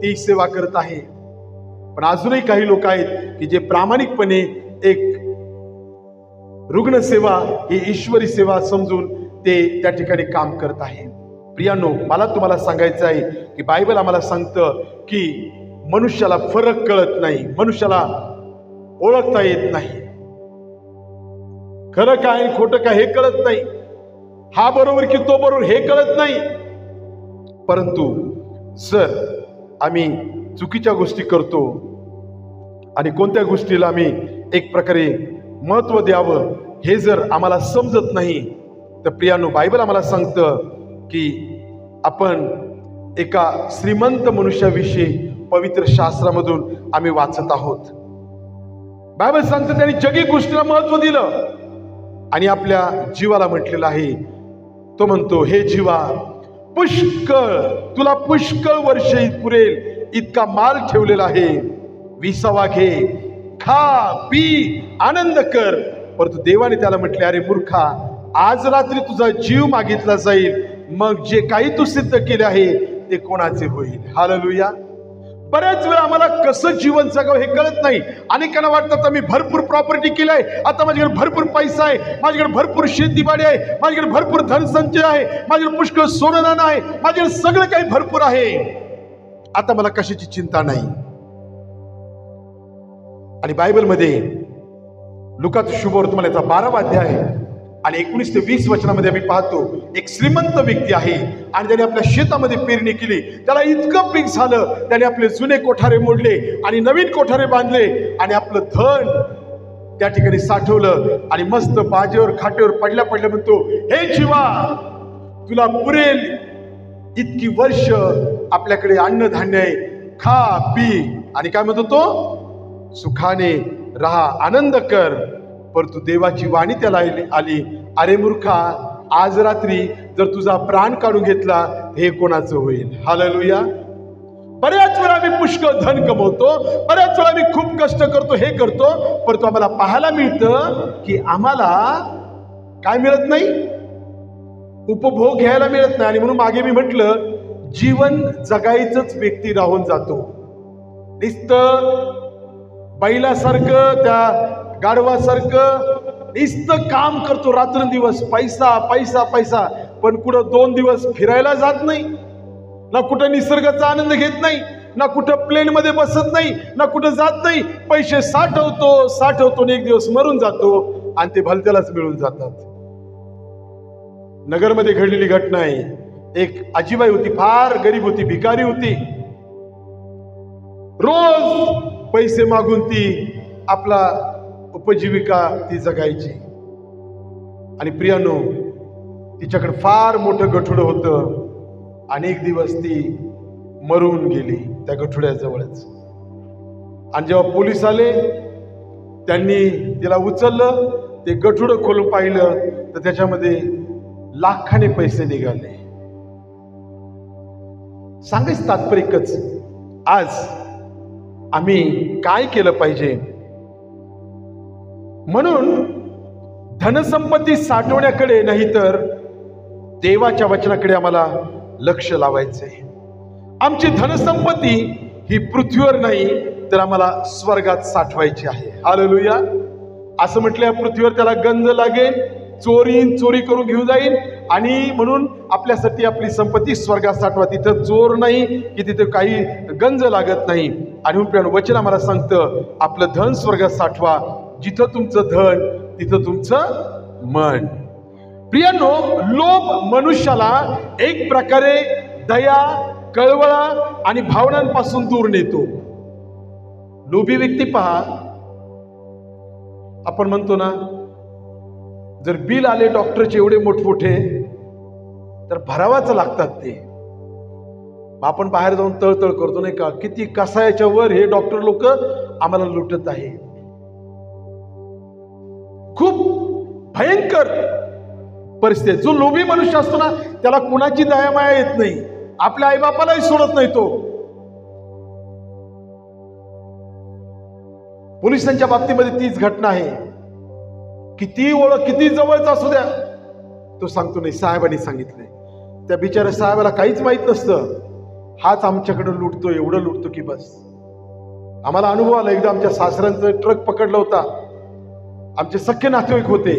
ती सेवा करत आहे. पण अजूनही काही लोक आहेत की जे प्रामाणिकपणे एक रुग्णसेवा ही ईश्वरी सेवा समजून ते त्या ठिकाणी काम करत आहे. प्रियानो, मला तुम्हाला सांगायचं आहे की बायबल आम्हाला सांगतं की मनुष्याला फरक कळत नाही, मनुष्याला ओळखता येत नाही. खरं काय खोटं काय हे कळत नाही, हा बरोबर की तो बरोबर हे कळत नाही. परंतु जर आम्ही चुकीच्या गोष्टी करतो आणि कोणत्या गोष्टीला आम्ही एक प्रकारे महत्व द्यावं हे जर आम्हाला समजत नाही, तर प्रियानो, बायबल आम्हाला सांगतं की आपण एका श्रीमंत मनुष्याविषयी पवित्र शास्त्रामधून आम्ही वाचत आहोत. बायबल सांगतं त्यांनी जगी गोष्टीला महत्व दिलं आणि आपल्या जीवाला म्हटलेलं आहे. तो म्हणतो, हे जीवा, तुला पुष्कळ वर्ष पुरेल इतका माल ठेवलेला आहे, विसावा घे, खा, पी, आनंद कर. परंतु देवाने त्याला म्हटले, अरे मूर्खा, आज रात्री तुझा जीव मागितला जाईल, मग जे काही तू सिद्ध केले आहे ते कोणाचे होईल. हालेलुया. बऱ्याच वेळा आम्हाला कसं जीवन जगावं हे कळत नाही. अनेकांना वाटतं आता मी भरपूर प्रॉपर्टी केली आहे, आता माझ्याकडे भरपूर पैसा आहे, माझ्याकडे भरपूर शेतीबाडी आहे, माझ्याकडे भरपूर धनसंचय आहे, माझ्याकडे पुष्कळ सोनं नाणं आहे, माझ्याकडे सगळं काही भरपूर आहे, आता मला कशाची चिंता नाही. आणि बायबलमध्ये लुकाचा शुभवर्तमानाचा 12वा अध्याय आणि 19 ते 20 वचनामध्ये आम्ही पाहतो, एक श्रीमंत व्यक्ती आहे आणि त्याने आपल्या शेतामध्ये पेरणी केली, त्याला इतकं पीक झालं, त्याने आपले जुने कोठारे मोडले आणि नवीन कोठारे बांधले आणि आपलं धन त्या ठिकाणी साठवलं आणि मस्त बाजेवर खाटेवर पडल्या म्हणतो, हे जीवा, तुला पुरेल इतकी वर्ष आपल्याकडे अन्नधान्य आहे, खा, पी, आणि काय म्हणतो तो, सुखाने राहा, आनंद कर. परंतु देवाची वाणी त्याला आली, अरे मूर्खा, आज रात्री जर तुझा प्राण काढून घेतला हे कोणाचं होईल. हालेलुया. बऱ्याच वेळा आम्ही पुष्कळ धन कमवतो, बऱ्याच वेळा आम्ही खूप कष्ट करतो, हे करतो, परंतु आम्हाला पाहायला मिळतं की आम्हाला काय मिळत नाही, उपभोग घ्यायला मिळत नाही. आणि म्हणून मागे मी म्हटलं, जीवन जगायचंच व्यक्ती राहून जातो. नुसतं बैलासारखं, त्या गाढवासारखं नुसतं काम करतो रात्रंदिवस, पैसा पैसा पैसा, पण कुठं 2 दिवस फिरायला जात नाही, ना कुठं निसर्गाचा आनंद घेत नाही, ना कुठं प्लेन मध्ये बसत नाही, ना कुठं जात नाही. पैसे साठवतो आणि एक दिवस मरून जातो आणि ते भलत्यालाच मिळून जातात. नगरमध्ये घडलेली घटना आहे. एक आजीबाई होती, फार गरीब होती, भिकारी होती. रोज पैसे मागून ती आपला उपजीविका ती जगायची. आणि प्रियानो, तिच्याकडे फार मोठं गठुडं होतं आणि एक दिवस ती मरून गेली त्या गठुड्याजवळच. आणि जेव्हा पोलीस आले, त्यांनी तिला उचललं, ते गठुडं खोलून पाहिलं तर त्याच्यामध्ये लाखाने पैसे निघाले. सांगायचं तात्पर्य एकच, आज आम्ही काय केलं पाहिजे. म्हणून धनसंपत्ती साठवण्याकडे नाही तर देवाच्या वचनाकडे आम्हाला लक्ष लावायचंय. आमची धनसंपत्ती ही पृथ्वीवर नाही तर आम्हाला स्वर्गात साठवायची आहे. हालेलुया. असं म्हटलं, पृथ्वीवर त्याला गंज लागेल, चोरी करून घेऊन जाईल, आणि म्हणून आपल्यासाठी आपली संपत्ती स्वर्गात साठवा. तिथं चोर नाही की तिथं काही गंज लागत नाही. आणि म्हणून वचन आम्हाला सांगतं, आपलं धन स्वर्गात साठवा, जिथं तुमचं धन तिथं तुमचं मन. प्रियानो, लोभ मनुष्याला एक प्रकारे दया, कळवळा आणि भावनांपासून दूर नेतो. लोभी व्यक्ती पहा, आपण म्हणतो ना, जर बिल आले डॉक्टरचे एवढे मोठमोठे तर भरावाच लागतात ते. आपण बाहेर जाऊन तळतळ करतो नाही का, किती कसायाच्या वर हे डॉक्टर लोक आम्हाला लुटत आहे. खूप भयंकर परिस्थिती. जो लोभी मनुष्य असतो ना, त्याला कुणाची दयामाया येत नाही, आपल्या आईबापालाही सोडत नाही तो. पोलिसांच्या बाबतीमध्ये तीच घटना आहे. किती ओळख, किती जवळचा असू द्या, तो सांगतो नाही, साहेबांनी सांगितलंय. त्या बिचाऱ्या साहेबाला काहीच माहित नसतं, हाच आमच्याकडे लुटतो, एवढं लुटतो की बस. आम्हाला अनुभव आला. एकदा आमच्या सासऱ्यांचं ट्रक पकडला होता. आमचे सख्खे नातेवाईक होते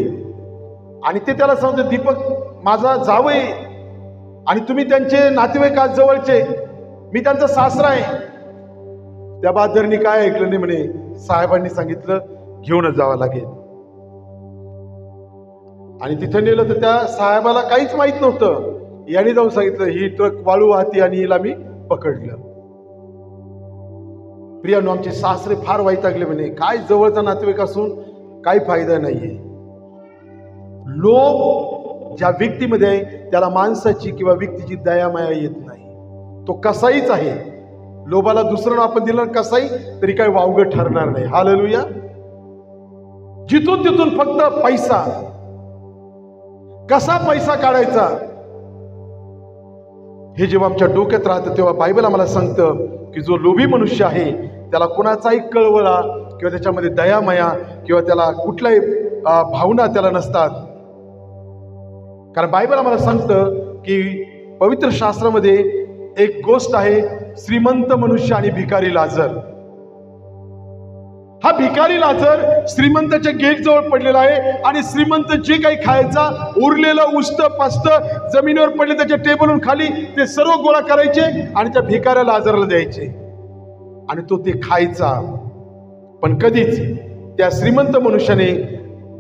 आणि ते त्याला सांगते, दीपक माझा जावई आणि तुम्ही त्यांचे नातेवाईक आज जवळचे, मी त्यांचा सासरा आहे. त्या बहादरनी काय ऐकलं नाही, म्हणे साहेबांनी सांगितलं घेऊनच जावं लागेल. आणि तिथं नेलं तर त्या साहेबाला काहीच माहित नव्हतं. याने जाऊन सांगितलं ही ट्रक वाळू वाहती आणि हिला मी पकडलं. प्रियानो, आमचे सासरे फार वैतागले, म्हणे काय जवळचा नातेवाईक असून काही फायदा नाहीये. लोभ ज्या व्यक्तीमध्ये आहे त्याला माणसाची किंवा व्यक्तीची दयामाया येत नाही. तो कसाईच आहे. लोभाला दुसरं नाव आपण दिलं कसाई तरी काही वावगं ठरणार नाही. हालेलुया. जिथून तिथून फक्त पैसा, कसा पैसा काढायचा हे जेव्हा आमच्या डोक्यात राहतं तेव्हा बायबल आम्हाला सांगतं की जो लोभी मनुष्य आहे त्याला कोणाचाही कळवळा किंवा त्याच्यामध्ये दयामाया किंवा त्याला कुठल्याही भावना त्याला नसतात. कारण बायबल आम्हाला सांगतं की पवित्र शास्त्रामध्ये एक गोष्ट आहे, श्रीमंत मनुष्य आणि भिकारी लाजर. हा भिकारी लाजर श्रीमंताच्या गेट जवळ पडलेला आहे आणि श्रीमंत जे काही खायचा उरलेलं उष्ट पास्त जमिनीवर पडले त्याच्या टेबलवरून खाली ते सर्व गोळा करायचे आणि त्या भिकाऱ्या लाजरला द्यायचे आणि तो ते खायचा. पण कधीच त्या श्रीमंत मनुष्याने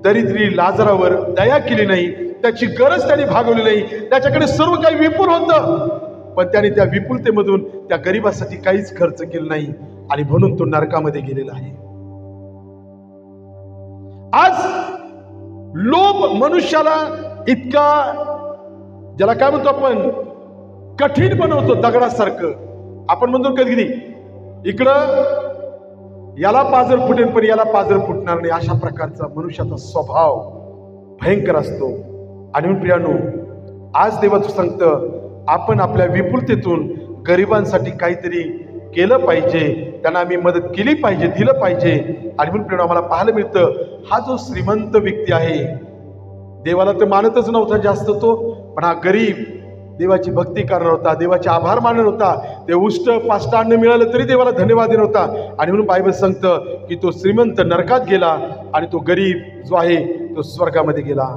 दरिद्री लाजरावर दया केली नाही, त्याची गरज त्याने भागवली नाही. त्याच्याकडे सर्व काही विपुल होतं पण त्याने त्या विपुलतेमधून त्या गरिबासाठी काहीच खर्च केला नाही आणि म्हणून तो नरकामध्ये गेलेला आहे. आज लोभ मनुष्याला इतका, ज्याला काय म्हणतो आपण, कठीण बनवतो दगडासारखं. आपण म्हणतो कधी कधी इकडं याला पाजर फुटेल पण याला पाजर फुटणार नाही, अशा प्रकारचा मनुष्याचा स्वभाव भयंकर असतो. आणि प्रियानो, आज देवाचं सांगतं आपण आपल्या विपुलतेतून गरिबांसाठी काहीतरी केलं पाहिजे, त्यांना आम्ही मदत केली पाहिजे, दिलं पाहिजे. आणि म्हणून प्रियानो, आम्हाला पाहायला मिळतं हा जो श्रीमंत व्यक्ती आहे देवाला तर मानतच नव्हता जास्त तो, पण हा गरीब देवाची भक्ती करणार होता, देवाचे आभार मानणार होता. ते उष्ट पाष्ट अन्न मिळालं तरी देवाला धन्यवाद देणार होता. आणि म्हणून बायबल सांगतं की तो श्रीमंत नरकात गेला आणि तो गरीब जो आहे तो स्वर्गामध्ये गेला.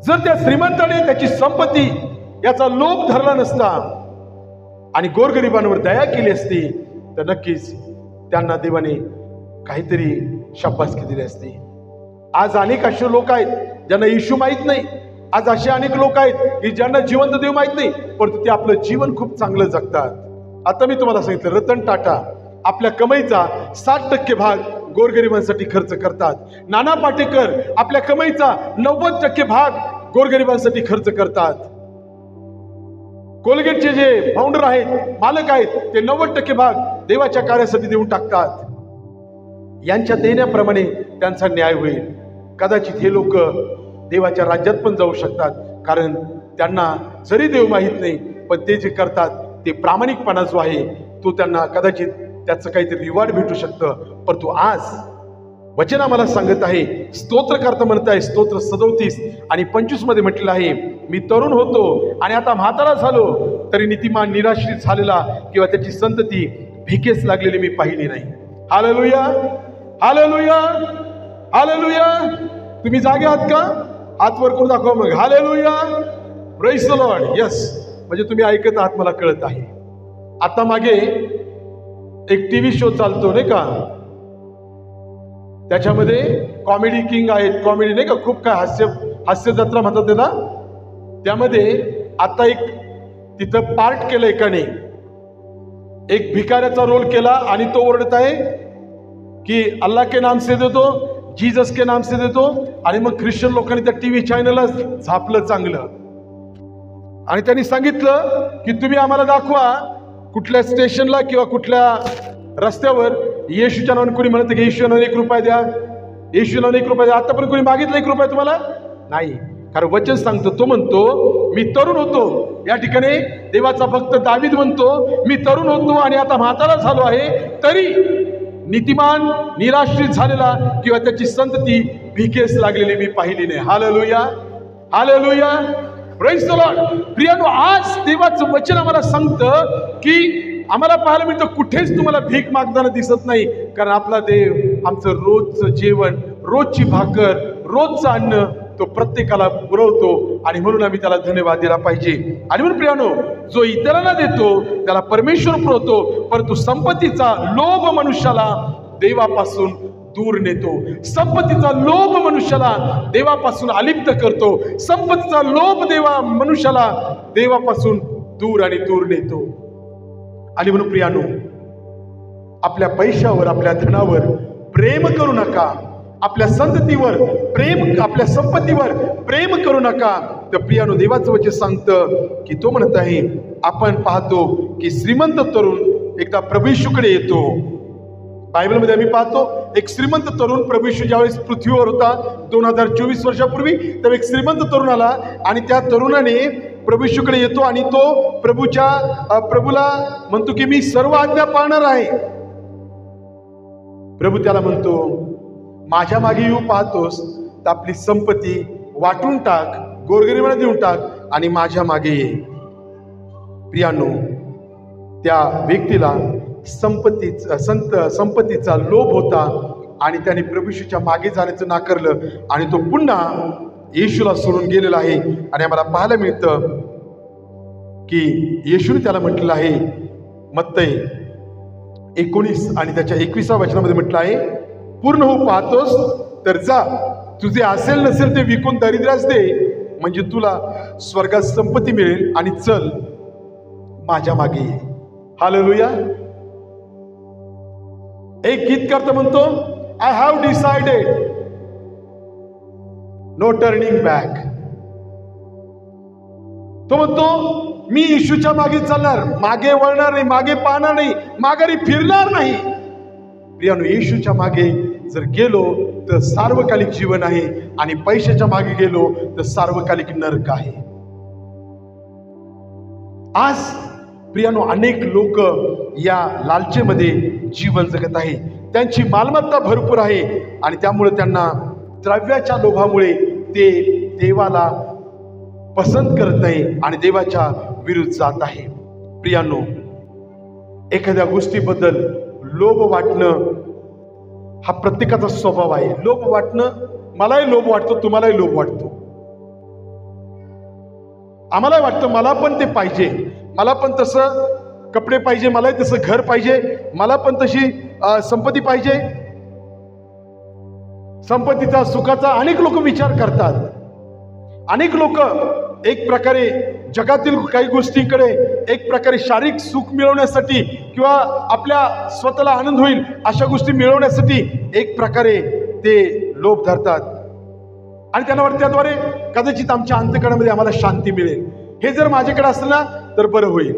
जर त्या श्रीमंताने त्याची संपत्ती याचा लोभ धरला नसता आणि गोरगरिबांवर दया केली असती तर नक्कीच त्यांना देवाने काहीतरी शाबासकी दिली असती. आज अनेक असे लोक आहेत ज्यांना येशू माहित नाही. आज असे अनेक लोक आहेत की ज्यांना जिवंत देव माहित नाही, परंतु ते आपलं जीवन खूप चांगलं जगतात. आता मी तुम्हाला सांगितलं, रतन टाटा आपल्या कमाईचा 60% भाग गोरगरिबांसाठी खर्च करतात. नाना पाटेकर आपल्या कमाईचा 90% भाग गोरगरिबांसाठी खर्च करतात. कोलगेटचे जे फाउंडर आहेत, मालक आहेत, ते 90% भाग देवाच्या कार्यासाठी देऊन टाकतात. यांच्या देण्याप्रमाणे त्यांचा न्याय होईल. कदाचित हे लोक देवाच्या राज्यात पण जाऊ शकतात, कारण त्यांना जरी देव माहीत नाही पण ते जे करतात ते प्रामाणिकपणा जो आहे तो त्यांना कदाचित त्याचं काहीतरी रिवॉर्ड भेटू शकतं. परंतु आज वचन आम्हाला सांगत आहे, स्तोत्रकर्ता म्हणत आहे, स्तोत्र 37 आणि 25 मध्ये म्हटलेलं आहे, मी तरुण होतो आणि आता म्हातारा झालो तरी नीतिमान निराश्रित झालेला किंवा त्याची संतती भिकेस लागलेली मी पाहिली नाही. Hallelujah, hallelujah, hallelujah. तुम्ही जागे आहात का? हात वर करून दाखवा मग. Hallelujah, praise the Lord. Yes, म्हणजे तुम्ही ऐकत आहात, मला कळत आहे. आता मागे एक टीव्ही शो चालतो नाही का, त्याच्यामध्ये कॉमेडी किंग आहेत, कॉमेडी नाही का, खूप काय हास्य जत्रा म्हणतात त्याला. त्यामध्ये आता एक तिथं पार्ट केलं एकाने, एक भिकाऱ्याचा रोल केला आणि तो ओरडत आहे की अल्लाह के नाम से देतो, जीसस के नाम से देतो. आणि मग ख्रिश्चन लोकांनी त्या टीव्ही चॅनलला झापलं चांगलं आणि त्यांनी सांगितलं की तुम्ही आम्हाला दाखवा कुठल्या स्टेशनला किंवा कुठल्या रस्त्यावर येशूच्या नावाने कोणी म्हणत की येशूच्या नावाने 1 रुपया द्या, येशूच्या नावाने 1 रुपया द्या. आतापर्यंत कोणी मागितलं 1 रुपया तुम्हाला? नाही. कारण वचन सांगतो, तो म्हणतो मी तरुण होतो. या ठिकाणी देवाचा भक्त दावीद म्हणतो, मी तरुण होतो आणि आता म्हातारा झालो आहे, तरी नीतिमान निराश्रित झालेला किंवा त्याची संतती भिकेस लागलेली मी पाहिली नाही. Hallelujah, hallelujah, praise the Lord. प्रियानो, आज देवाचं वचन आम्हाला सांगतं की आम्हाला पाहायला मिळतं कुठेच तुम्हाला भीक मागताना दिसत नाही, कारण आपला देव आमचं रोजचं जेवण, रोजची भाकर, रोजचं अन्न तो प्रत्येकाला पुरवतो आणि म्हणून आम्ही त्याला धन्यवाद दिला पाहिजे. आणि म्हणून प्रियानो, जो इतरांना देतो त्याला परमेश्वर पुरवतो, परंतु संपत्तीचा लोभ मनुष्याला देवापासून दूर नेतो. संपत्तीचा लोभ मनुष्याला देवापासून अलिप्त करतो. संपत्तीचा लोभ मनुष्याला देवापासून दूर आणि दूर नेतो. आणि म्हणून प्रियानो, आपल्या पैशावर, आपल्या धनावर प्रेम करू नका. आपल्या संततीवर प्रेम, आपल्या संपत्तीवर प्रेम करू नका. तर प्रियानो, देवाचं वचन सांगतं की तो म्हणत आहे, आपण पाहतो की श्रीमंत तरुण एकदा प्रभू येशूकडे येतो. बायबलमध्ये आम्ही पाहतो एक श्रीमंत तरुण प्रभू येशू ज्यावेळेस पृथ्वीवर होता 2024 वर्षापूर्वी, तर एक श्रीमंत तरुण आला आणि त्या तरुणाने प्रभू येशूकडे येतो आणि तो प्रभूला म्हणतो की मी सर्व आज्ञा पाळणार आहे. प्रभू त्याला म्हणतो, माझ्या मागे येऊ पाहतोस तर आपली संपत्ती वाटून टाक, गोरगरिबांना देऊन टाक आणि माझ्या मागे ये. प्रियानो, त्या व्यक्तीला संपत्तीचा लोभ होता आणि त्याने प्रभू येशूच्या मागे जाण्याचं नाकारलं आणि तो पुन्हा येशूला सोडून गेलेला आहे. आणि आम्हाला पाहायला मिळतं की येशूने त्याला म्हटलेलं आहे, मत्तई 19 आणि त्याच्या 21व्या वचनामध्ये म्हटलं आहे, पूर्ण होऊ पाहतोस तर जा, तुझे असेल नसेल ते विकून दरिद्रास दे, म्हणजे तुला स्वर्गात संपत्ती मिळेल आणि चल माझ्या मागे ये. हालेलुया. एक गीतकार म्हणतो, I have decided no turning back. तो म्हणतो मी येशूच्या मागे चालणार, मागे वळणार नाही, मागे पाहणार नाही, माघारी फिरणार नाही. प्रियानो, येशूच्या मागे जर गेलो तर सार्वकालिक जीवन आहे आणि पैशाच्या मागे गेलो तर सार्वकालिक नरक आहे. आज प्रियानो, अनेक लोक या लालचेमध्ये जीवन जगत आहे. त्यांची मालमत्ता भरपूर आहे आणि त्यामुळे त्यांना द्रव्याच्या लोभामुळे ते देवाला पसंत करत नाही आणि देवाच्या विरुद्ध जात आहे. प्रियानो, एखाद्या गोष्टीबद्दल लोभ वाटणं हा प्रत्येकाचा स्वभाव आहे. लोभ वाटणं, मलाही लोभ वाटतो, तुम्हालाही लोभ वाटतो. आम्हालाही वाटतं मला पण ते पाहिजे, मला पण तसं कपडे पाहिजे, मलाही तसं घर पाहिजे, मला पण तशी संपत्ती पाहिजे. संपत्तीचा, सुखाचा अनेक लोक विचार करतात. अनेक लोक एक प्रकारे जगातील काही गोष्टींकडे एक प्रकारे शारीरिक सुख मिळवण्यासाठी किंवा आपल्या स्वतःला आनंद होईल अशा गोष्टी मिळवण्यासाठी एक प्रकारे ते लोभ धरतात आणि त्यांना वाटतं त्याद्वारे कदाचित आमच्या अंतःकरणामध्ये आम्हाला शांती मिळेल. हे जर माझ्याकडे असलं ना तर बरं होईल,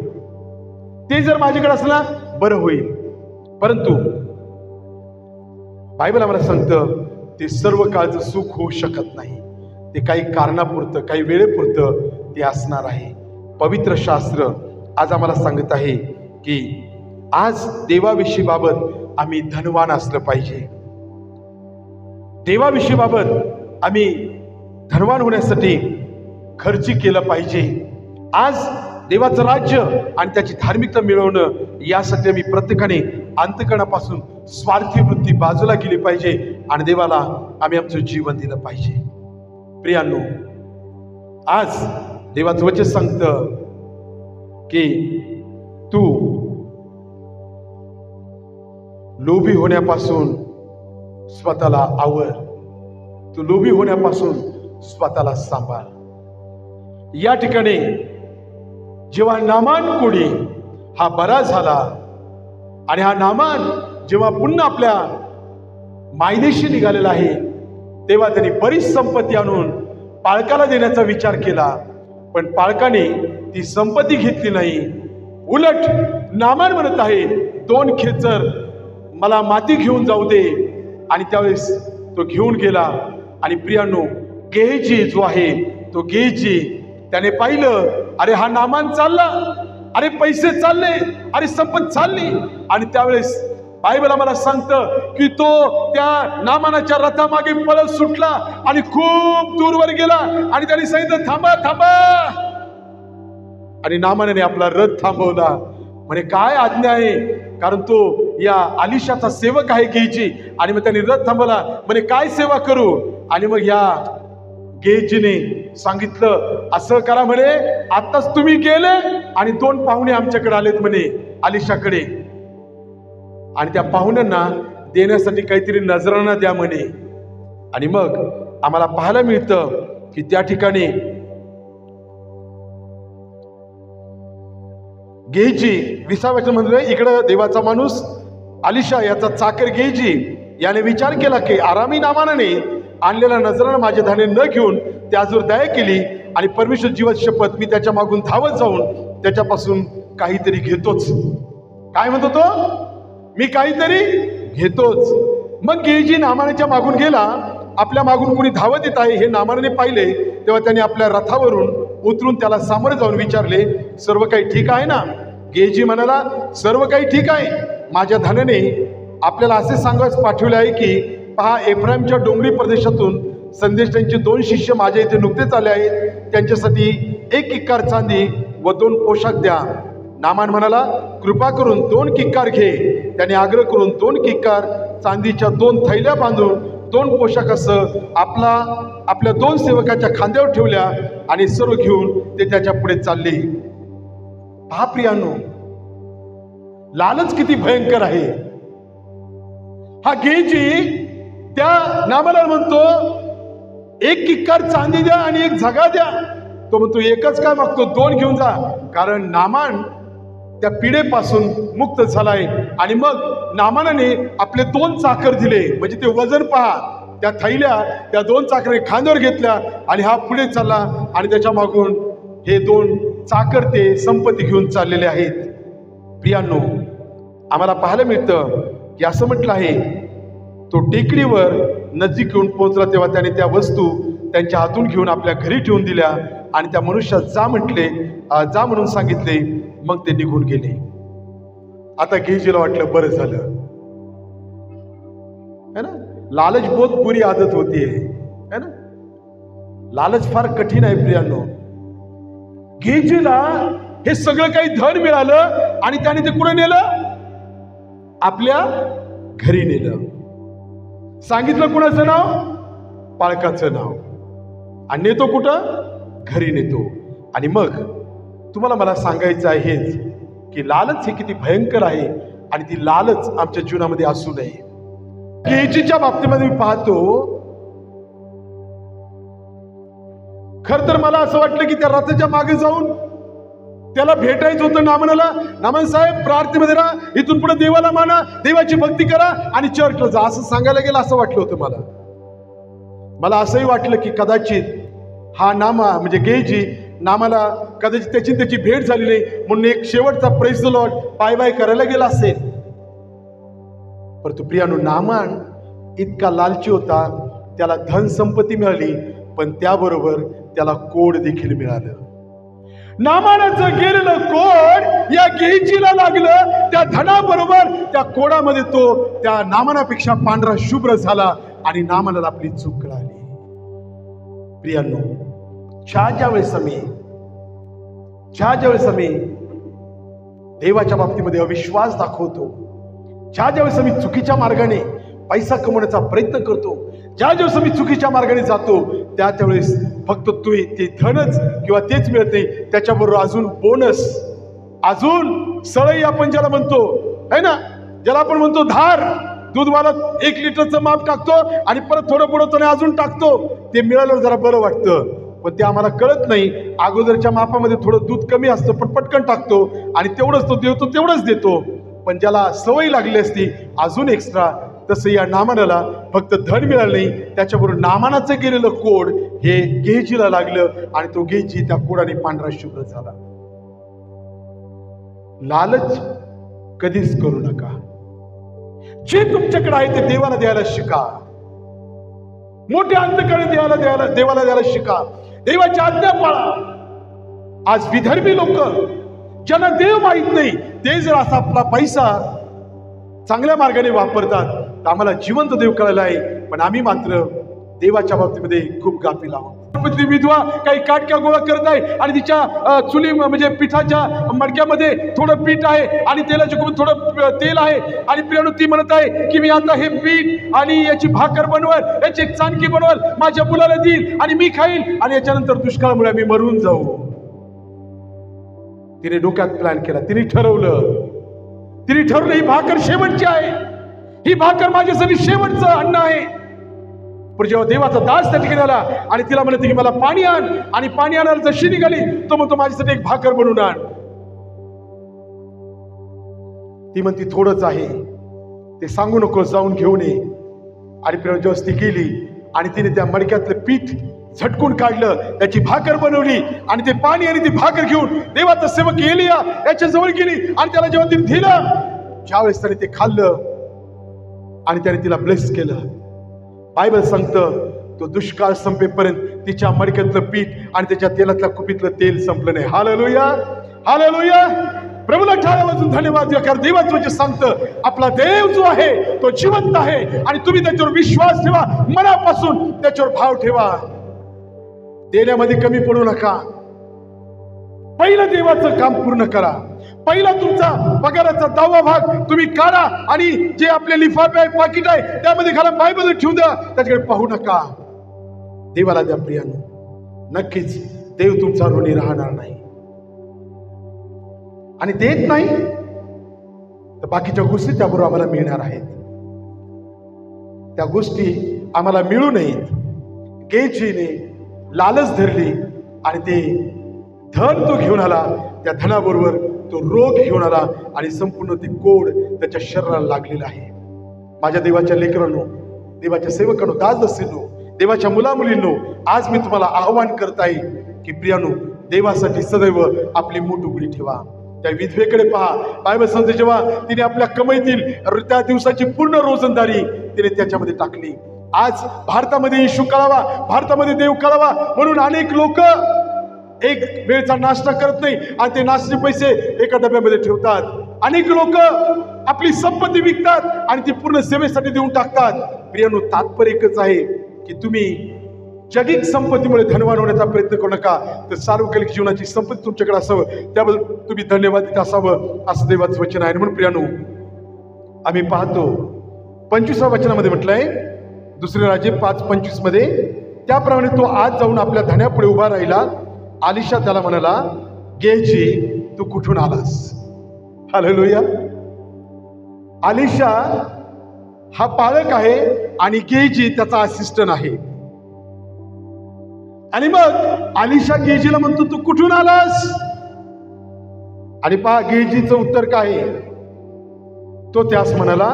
ते जर माझ्याकडे असलं ना बरं होईल. परंतु बायबल आम्हाला सांगतं ते सर्व काळचं सुख होऊ शकत नाही. ते काही कारणापुरतं, काही वेळेपुरतं ते असणार आहे. पवित्र शास्त्र आज आम्हाला सांगत आहे की आज देवाविषयी बाबत आम्ही धनवान असलं पाहिजे. देवाविषयी बाबत आम्ही धनवान होण्यासाठी खर्च केलं पाहिजे. आज देवाचं राज्य आणि त्याची धार्मिकता मिळवणं यासाठी आम्ही प्रत्येकाने अंतःकरणापासून स्वार्थी वृत्ती बाजूला केली पाहिजे आणि देवाला आम्ही आमचं जीवन दिलं पाहिजे. प्रियांनो, आज देवाचं वचन सांगतं की तू लोभी होण्यापासून स्वतःला आवर, तू लोभी होण्यापासून स्वतःला सांभाळ. या ठिकाणी जेव्हा नामान कोडी हा बरा झाला आणि हा नामान जेव्हा पुन्हा आपल्या मायदेशी निघालेला आहे तेव्हा त्यांनी बरीच संपत्ती आणून पाळकाला देण्याचा विचार केला, पण पाळकाने ती संपत्ती घेतली नाही. उलट नामान म्हणत आहे 2 खेचर मला माती घेऊन जाऊ दे, आणि त्यावेळेस तो घेऊन गेला. आणि प्रियांनो, गेहजी जो आहे तो गेजी त्याने पाहिलं, अरे हा नामान चालला, अरे पैसे चालले, अरे संपत चालली. आणि त्यावेळेस बायबल आम्हाला सांगतं की तो त्या नामानाच्या रथामागे पळत सुटला आणि खूप दूरवर गेला आणि त्याने सांगितलं, थांबा थांबा. आणि नामानाने आपला रथ थांबवला. म्हणे काय आज्ञा आहे, कारण तो या आलिशाचा सेवक आहे गेजी. आणि मग त्याने रथ थांबवला. म्हणे काय सेवा करू. आणि मग या गेजीने सांगितलं, असं करा म्हणे, आताच तुम्ही गेले आणि 2 पाहुणे आमच्याकडे आलेत म्हणे आलिशाकडे, आणि त्या पाहुण्यांना देण्यासाठी काहीतरी नजराना द्या म्हणे. आणि मग आम्हाला पाहायला मिळतं की त्या ठिकाणी गेजी 20व्या वचनामध्ये इकडं देवाचा माणूस आलिशा याचा चाकर गेजी याने विचार केला की आरामी नामानाने आणलेला नजराना माझ्या धाने न घेऊन त्याजवर दया केली आणि परमेश्वर जीवाची शपथ मी त्याच्या मागून धावत जाऊन त्याच्यापासून काहीतरी घेतोच. काय म्हणतो तो, मी काहीतरी घेतोच. मग गेजी नामानाच्या मागून गेला. आपल्या मागून कोणी धावत येत आहे हे नामानाने पाहिले तेव्हा त्याने आपल्या रथावरून उतरून त्याला सामोरे जाऊन विचारले, सर्व काही ठीक आहे ना. गेजी म्हणाला, सर्व काही ठीक आहे. माझ्या धान्याने आपल्याला असे सांगाच पाठवले आहे की पहा, एफ्राईमच्या डोंगरी प्रदेशातून संदेशांचे 2 शिष्य माझ्या इथे नुकतेच आले आहेत. त्यांच्यासाठी 1 किक्कार चांदी व 2 पोशाख द्या. नामान म्हणाला, कृपा करून 2 किक्कार घे. त्याने आग्रह करून 2 किक्कार चांदीच्या 2 थैल्या बांधून 2 पोशाखासह आपल्या 2 सेवकाच्या खांद्यावर ठेवल्या आणि सर्व घेऊन ते त्याच्या पुढे चालले. पहा प्रियांनो, लालच किती भयंकर आहे. हा गेजी त्या नामाला म्हणतो, 1 किक्कार चांदी द्या आणि 1 झगा द्या. तो म्हणतो, एकच काय मागतो, 2 घेऊन जा. कारण नामान त्या पिढेपासून मुक्त झालाय. आणि मग नामानाने आपले 2 चाकर दिले. म्हणजे ते वजन पहा, त्या थैल्या त्या 2 चाकरे खांद्यावर घेतल्या आणि हा पुढे चालला आणि त्याच्या मागून हे 2 चाकर ते संपत्ती घेऊन चाललेले आहेत. प्रियांनो, आम्हाला पाहायला मिळतं की असं म्हटलं आहे, तो टेकडीवर नजीक येऊन पोहोचला तेव्हा त्याने त्या वस्तू त्यांच्या हातून घेऊन आपल्या घरी ठेवून दिल्या आणि त्या मनुष्यात जा म्हणून सांगितले. मग ते निघून गेले. आता गेजीला वाटलं बरं झालं, है ना. लालच बहुत बुरी आदत होती है ना. लालच फार कठीण आहे प्रियांनो. गेजीला हे सगळं काही धन मिळालं आणि त्याने ते कुठे नेलं, आपल्या घरी नेलं. सांगितलं कुणाचं नाव, पाळकाचं नाव, आणि नेतो कुठं, घरी नेतो. आणि मग तुम्हाला मला सांगायचं आहे हेच की लालच हे किती भयंकर आहे आणि ती लालच आमच्या जीवनामध्ये असू नये. गेजीच्या बाबतीमध्ये मी पाहतो, खर तर मला असं वाटलं की त्या रथाच्या मागे जाऊन त्याला भेटायचं होतं नामानाला. नामान साहेब, प्रार्थनेमध्ये राहा, इथून पुढे देवाला माना, देवाची भक्ती करा आणि चर्चला जा, असं सांगायला गेलं असं वाटलं होतं मला असंही वाटलं की कदाचित हा नामा म्हणजे गेजी नामाला कदाचित त्याची भेट झाली नाही म्हणून एक शेवटचा praise the lord bye bye करायला गेला असेल. परंतु प्रियानो, नामान इतका लालची होता, त्याला धन संपत्ती मिळाली पण त्याबरोबर त्याला कोड देखील मिळालं. नामानाचं गेलेलं कोड या गेजीला लागलं. त्या धनाबरोबर त्या कोडामध्ये तो त्या नामानापेक्षा पांढरा शुभ्र झाला आणि नामानाला आपली चूक कळाली. प्रियांनो, ज्या वेळेस आम्ही देवाच्या बाबतीमध्ये अविश्वास दाखवतो, ज्या वेळेस आम्ही चुकीच्या मार्गाने पैसा कमवण्याचा प्रयत्न करतो, ज्या वेळेस आम्ही चुकीच्या मार्गाने जातो, त्यावेळेस फक्त ते धनच किंवा तेच मिळत नाही, त्याच्याबरोबर अजून बोनस, अजून सळई आपण ज्याला म्हणतो है ना, ज्याला आपण म्हणतो धार, दूधवाला 1 लिटरचं माप टाकतो आणि परत थोडं बुडवतो आणि अजून टाकतो. ते मिळालं जरा बरं वाटतं, पण ते आम्हाला कळत नाही. अगोदरच्या मापामध्ये थोडं दूध कमी असतं पण पटकन टाकतो आणि तेवढंच तो देतो, तेवढंच देतो. पण ज्याला सवय लागली असती अजून एक्स्ट्रा, तसं या नामानाला फक्त धन मिळालं नाही, त्याच्याबरोबर नामानाचं गेलेलं कोड हे गेजीला लागलं आणि तो गेजी त्या कोडाने पांढरा शुभ्र झाला. लालच कधीच करू नका. जे तुमच्याकडे आहे ते देवाला द्यायला शिका. मोठ्या अंतकडे देवाला द्यायला शिका. देवाची आज्ञा पाळा. आज विदर्भी लोक ज्यांना देव माहित नाही, ते जर असा आपला पैसा चांगल्या मार्गाने वापरतात तर आम्हाला जिवंत देव कळायला आहे, पण आम्ही मात्र देवाच्या बाबतीमध्ये खूप गाफील आहोत. ती विधवा काही काटक्या गोळा करत आहे आणि तिच्या चुली म्हणजे पिठाच्या मडक्यामध्ये थोडं पीठ आहे आणि तेलाचे खूप थोडं तेल आहे आणि प्रियानो ती म्हणत आहे की मी आता हे पीठ आणि याची भाकर बनवल, याची एक चाणकी बनवल, माझ्या मुलाला देईल आणि मी खाईल आणि याच्यानंतर दुष्काळामुळे मी मरून जाऊ. तिने डोक्यात प्लॅन केला, तिने ठरवलं ही भाकर शेवटची आहे, ही भाकर माझ्यासाठी शेवटचं अन्न आहे. पण जेव्हा देवाचा दास त्या ठिकाणी आला आणि तिला म्हणते की मला पाणी आण, आणि पाणी आणायला जशी निघाली तो म्हणतो माझ्यासाठी एक भाकर बनवून आण. ती म्हणती थोडंच आहे, ते सांगू नको, जाऊन घेऊन ये. आणि जेव्हा ती गेली आणि तिने त्या मडक्यातलं पीठ झटकून काढलं, त्याची भाकर बनवली आणि ते पाणी आणि ती भाकर घेऊन देवाचा सेवक एलिया याच्या जवळ गेली आणि त्याला जेव्हा तिने दिलं, ज्यावेळेस त्याने ते खाल्लं आणि त्याने तिला ब्लेस केलं, बायबल सांगतं तो दुष्काळ संपेपर्यंत तिच्या मडक्यातलं पीठ आणि त्याच्या तेलातल्या कुपीतलं तेल संपलं नाही. Hallelujah, hallelujah. प्रभूला टाळ्या वाजून धन्यवाद द्या, कारण देवाचं वचन सांगतं आपला देव जो आहे तो जिवंत आहे आणि तुम्ही त्याच्यावर विश्वास ठेवा, मनापासून त्याच्यावर भाव ठेवा. देण्यामध्ये कमी पडू नका. पहिलं देवाचं काम पूर्ण करा. पहिला तुमचा पगाराचा 10वा भाग तुम्ही काढा आणि जे आपले लिफाफे आहे, पाकिट आहे, त्यामध्ये घाला, बायबल ठेवून द्या, त्याच्याकडे पाहू नका. देवाला द्या प्रियानो, नक्कीच देव तुमचा ऋणी राहणार नाही. आणि देत नाही तर बाकीच्या गोष्टी त्याबरोबर आम्हाला मिळणार आहेत. त्या गोष्टी आम्हाला मिळू नयेत. गेजीने लालच धरली आणि ते धन तो घेऊन आला, त्या धनाबरोबर तो रोग घेऊन आला आणि संपूर्ण ते कोड त्याच्या शरीराला लागलेला आहे. माझ्या देवाच्या लेकरांनो, देवाच्या सेवकांनो, दासदासींनो, देवाच्या मुलामुलींनो, आज मी तुम्हाला आवाहन करत आहे की प्रियानो, देवासाठी सदैव आपली मूठ उघडी ठेवा. त्या विधवेकडे पहा. बायबल सांगते जेव्हा तिने आपल्या कमाईतील त्या दिवसाची पूर्ण रोजंदारी तिने त्याच्यामध्ये टाकली. आज भारतामध्ये येशू कळावा, भारतामध्ये देव कळावा म्हणून अनेक लोक एक वेळचा नाश्ता करत नाही आणि ते नाश्ते पैसे एका डब्यामध्ये ठेवतात. अनेक लोक आपली संपत्ती विकतात आणि ती पूर्ण सेवेसाठी देऊन टाकतात. प्रियानो, तात्पर्य एकच आहे की तुम्ही जगिक संपत्तीमुळे धनवान होण्याचा प्रयत्न करू नका, तर सार्वकालिक जीवनाची संपत्ती तुमच्याकडे असावं, त्याबद्दल तुम्ही धन्यवादित असावं, असं देवाचं वचन आहे. म्हणून प्रियानो, आम्ही पाहतो 25व्या वचनामध्ये म्हटलंय, दुसरे राजे 5:25 मध्ये, त्याप्रमाणे तो आज जाऊन आपल्या धन्यापुढे उभा राहिला. आलिशा त्याला म्हणाला, गेहजी, तू कुठून आलास? हालेलुया. आलिशा हा पालक आहे आणि गेहजी त्याचा असिस्टंट आहे. आणि मग आलिशा गेहजीला म्हणतो, तू कुठून आलास? आणि पहा गेहजीचं उत्तर काय आहे. तो त्यास म्हणाला,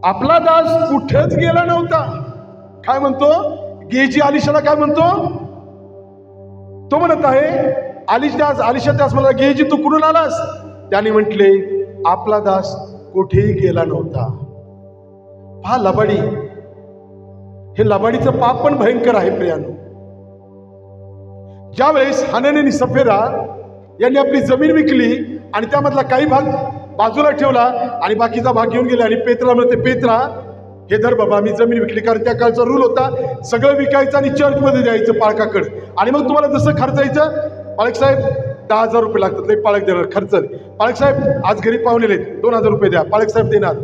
आपला दास कुठेच गेला नव्हता. काय म्हणतो गेहजी? आलिशाला काय म्हणतो? तो म्हणत आहे, आलिशा त्यास मला, गेहजी तू कुठून आलास? त्याने म्हटले, आपला दास कुठेही गेला नव्हता. पहा लबाडी, हे लबाडीचं पाप पण भयंकर आहे प्रियानो. ज्यावेळेस हननी आणि सफेरा यांनी आपली जमीन विकली आणि त्यामधला काही भाग बाजूला ठेवला आणि बाकीचा भाग घेऊन गेले आणि पेत्रा म्हणते, पेत्रा हे धर बाबा, मी जमीन विकली. कारण त्या काळचा रूल होता, सगळं विकायचं आणि चर्चमध्ये द्यायचं पाळकाकडे. आणि मग तुम्हाला जसं खर्चायचं, पाळक साहेब 10,000 रुपये लागतात, नाही पाळक देणार खर्च. पाळक साहेब आज घरी पाहुणे 2,000 रुपये द्या, पाळक साहेब देणार.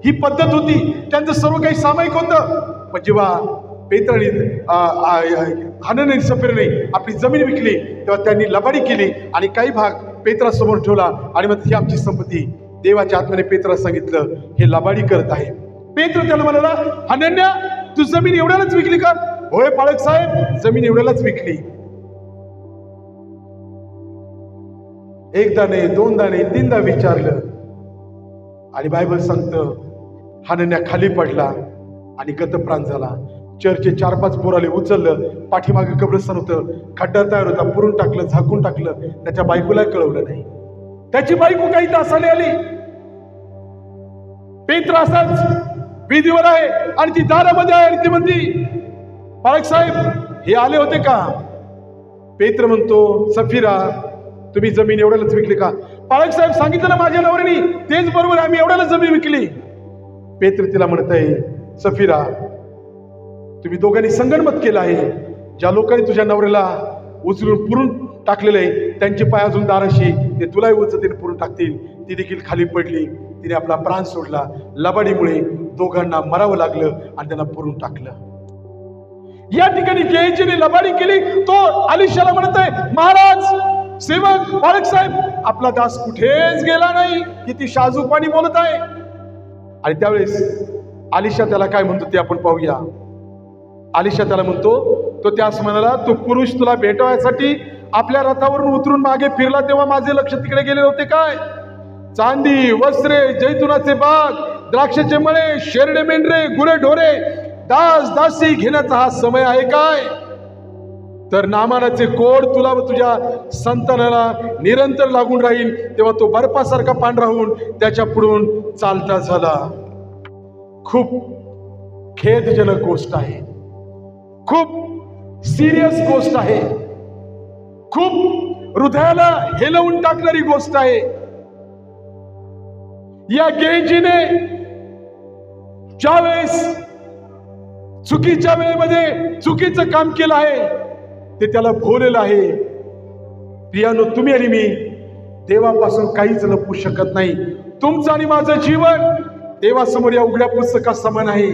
ही पद्धत होती. त्यांचं सर्व काही सामायिक होतं. पण जेव्हा पेत्राने हननी सफेरने आपली जमीन विकली तेव्हा त्यांनी लबाडी केली आणि काही भाग पेत्रा समोर ठेवला आणि मग ही आमची संपत्ती. देवाच्या आत्म्याने पेत्रा सांगितलं, हे लबाडी करत आहे. पेत्र त्याला म्हणाला, हनन्या, तू जमीन एवढ्यालाच विकली का? होय पाळक साहेब, जमीन एवढ्यालाच विकली. एकदा नाही, दोनदा नाही, 3दा विचारलं आणि बायबल सांगतं हनन्या खाली पडला आणि गतप्राण झाला. चर्चचे 4-5 पोराले उचललं, पाठीमागे कब्रस्तान होतं, खड्डा तयार होता, पुरून टाकलं, झाकून टाकलं. त्याच्या बायकोला कळवलं नाही. त्याची बायको काही तासाने आली. पेत्र असाच विधीवर आहे आणि ती दारामध्ये आहे आणि ती म्हणती, पालक साहेब हे आले होते का? पेत्र म्हणतो, सफिरा तुम्ही जमीन एवढ्यालाच विकली का? पालक साहेब सांगितलं ना माझ्या नवऱ्याने, तेच बरोबर, आम्ही एवढ्याला जमीन विकली. पेत्र तिला म्हणतंय, सफिरा तुम्ही दोघांनी संगनमत केलं आहे. ज्या लोकांनी तुझ्या नवऱ्याला उचलून पुरून टाकलेलं आहे त्यांचे पाय अजून दाराशी, ते तुलाही उचलतील पुरून टाकतील. ती देखील खाली पडली, तिने आपला प्राण सोडला. लबाडीमुळे दोघांना मरावं लागलं आणि त्यांना पुरून टाकलं. या ठिकाणी गेहजीने लबाडी केली. तो अलिशाला म्हणत आहे, महाराज, सेवक, पालक साहेब, आपला दास कुठेच गेला नाही. किती शाजूपाणी बोलत आहे. आणि त्यावेळेस अलिशा त्याला काय म्हणतो ते आपण पाहूया. अलिशा त्याला म्हणतो, तो त्यास म्हणाला, तो पुरुष तुला भेटवायसाठी आपल्या रथावरून उतरून मागे फिरला तेव्हा माझे लक्ष तिकडे गेले होते काय? चांदी, वस्त्रे, जैतुनाचे बाग, द्राक्षाचे मळे, शेरडे मेंढरे, गुरे ढोरे, दास दासी घेण्याचा हा समय आहे काय? तर नामानाचे कोड तुला व तुझ्या संतानाला निरंतर लागून राहील. तेव्हा तो बर्फासारखा पांढरा होऊन त्याच्या पुढून चालता झाला. खूप खेदजनक गोष्ट आहे, खूप सिरियस गोष्ट आहे, खूप हृदयाला हेलवून टाकणारी गोष्ट आहे. या गेहजीने ज्यावेळेस चुकीच्या वेळेमध्ये चुकीचं काम केलं आहे ते त्याला भोवलेलं आहे. प्रियानो, तुम्ही आणि मी देवापासून काहीच लपवू शकत नाही. तुमचं आणि माझं जीवन देवासमोर या उघड्या पुस्तका समान आहे.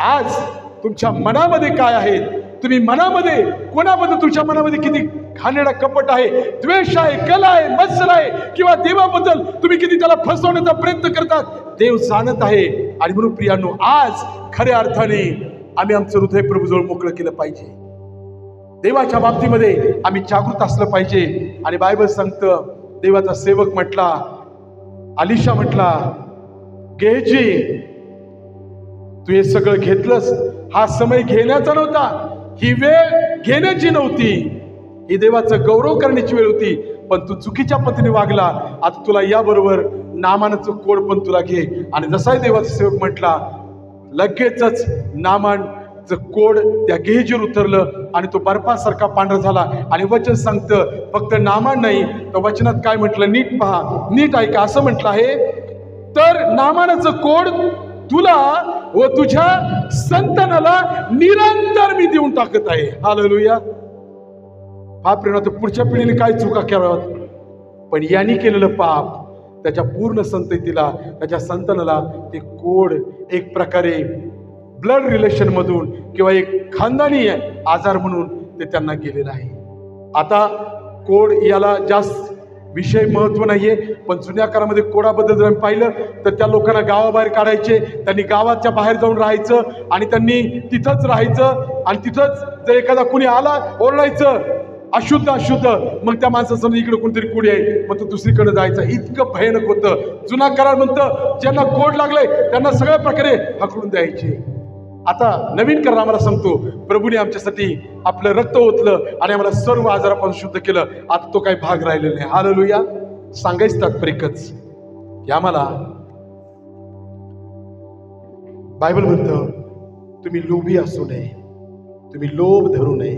आज तुमच्या मनामध्ये काय आहे? तुम्ही मनामध्ये कोणाबद्दल, तुमच्या मनामध्ये किती घाणेरडा कपट आहे, द्वेष आहे, कला आहे, मत्सर आहे, किंवा देवाबद्दल तुम्ही किती त्याला फसवण्याचा प्रयत्न करतात, देव जाणत आहे. आणि म्हणून प्रियानो, आज खऱ्या अर्थाने आम्ही आमचं हृदय प्रभूजवळ मोकळं केलं पाहिजे. देवाच्या बाबतीमध्ये आम्ही जागृत असलं पाहिजे. आणि बायबल सांगतं, देवाचा सेवक म्हटला, अलिशा म्हटला, गेहजी तू हे सगळं घेतलंस, हा समय घेण्याचा नव्हता, ही वेळ घेण्याची नव्हती, ही देवाचा गौरव करण्याची वेळ होती. पण तू चुकीच्या पद्धतीने वागला. आता तुला याबरोबर नामानाचं कोड पण तुला घे. आणि जसाही देवाचा सेवक म्हटला, लगेचच नामानचं कोड त्या गेहजीवर उतरलं आणि तो बर्फासारखा पांढरा झाला. आणि वचन सांगतं, फक्त नामान नाही, तर वचनात काय म्हटलं, नीट पहा, नीट ऐका. असं म्हटलं आहे, तर नामानाचं कोड तुला व तुझ्या संतानाला निरंतर मी देऊन टाकत आहे. हालेलुया. पाप प्रेरणा, पुढच्या पिढीने काय चुका कराव्यात, पण यांनी केलेलं पाप त्याच्या पूर्ण संततीला, त्याच्या संतानाला ते कोड एक प्रकारे ब्लड रिलेशन मधून किंवा एक खानदानी आजार म्हणून ते त्यांना गेलेलं आहे. आता कोड याला जास्त विषय महत्व नाहीये, पण जुन्या काळामध्ये कोडाबद्दल जर पाहिलं तर त्या लोकांना गावाबाहेर काढायचे. त्यांनी गावाच्या बाहेर जाऊन राहायचं आणि त्यांनी तिथंच राहायचं. आणि तिथंच जर एखादा कुणी आला ओरडायचं, अशुद्ध अशुद्ध, मग त्या माणसाचं इकडे कोणतरी कुडी आहे, मग तो दुसरीकडे जायचं. इतकं भयानक होतं. जुना करार म्हणतं, ज्यांना कोड लागलंय त्यांना सगळ्या प्रकारे हाकलून द्यायचे. आता नवीन करार आम्हाला सांगतो, प्रभूने आमच्यासाठी आपलं रक्त ओतलं आणि आम्हाला सर्व आजारापासून शुद्ध केलं. आता तो काही भाग राहिलेला नाही. हालेलुया. सांगायचं तात्पर्यच की आम्हाला बायबल म्हणतं, तुम्ही लोभी असू नये, तुम्ही लोभ धरू नये,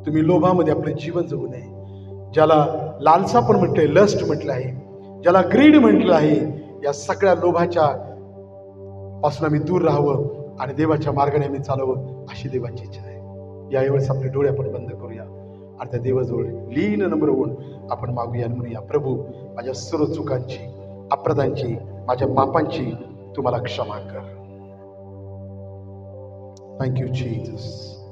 तुम्ही लोभामध्ये आपलं जीवन जगू नये. ज्याला लालसा पण म्हटलंय, लस्ट म्हटलं आहे, ज्याला ग्रीड म्हटलं आहे, या सगळ्या लोभाच्या पासून आम्ही दूर राहावं आणि देवाच्या मार्गाने आम्ही चालावं, अशी देवाची इच्छा आहे. यावेळेस आपले डोळे आपण बंद करूया आणि त्या देवाजवळ लीन नम्र होऊन आपण मागूया आणि म्हणूया, प्रभू, माझ्या सर्व चुकांची, अपराधांची, माझ्या पापांची तुम्हाला क्षमा कर. Thank you Jesus.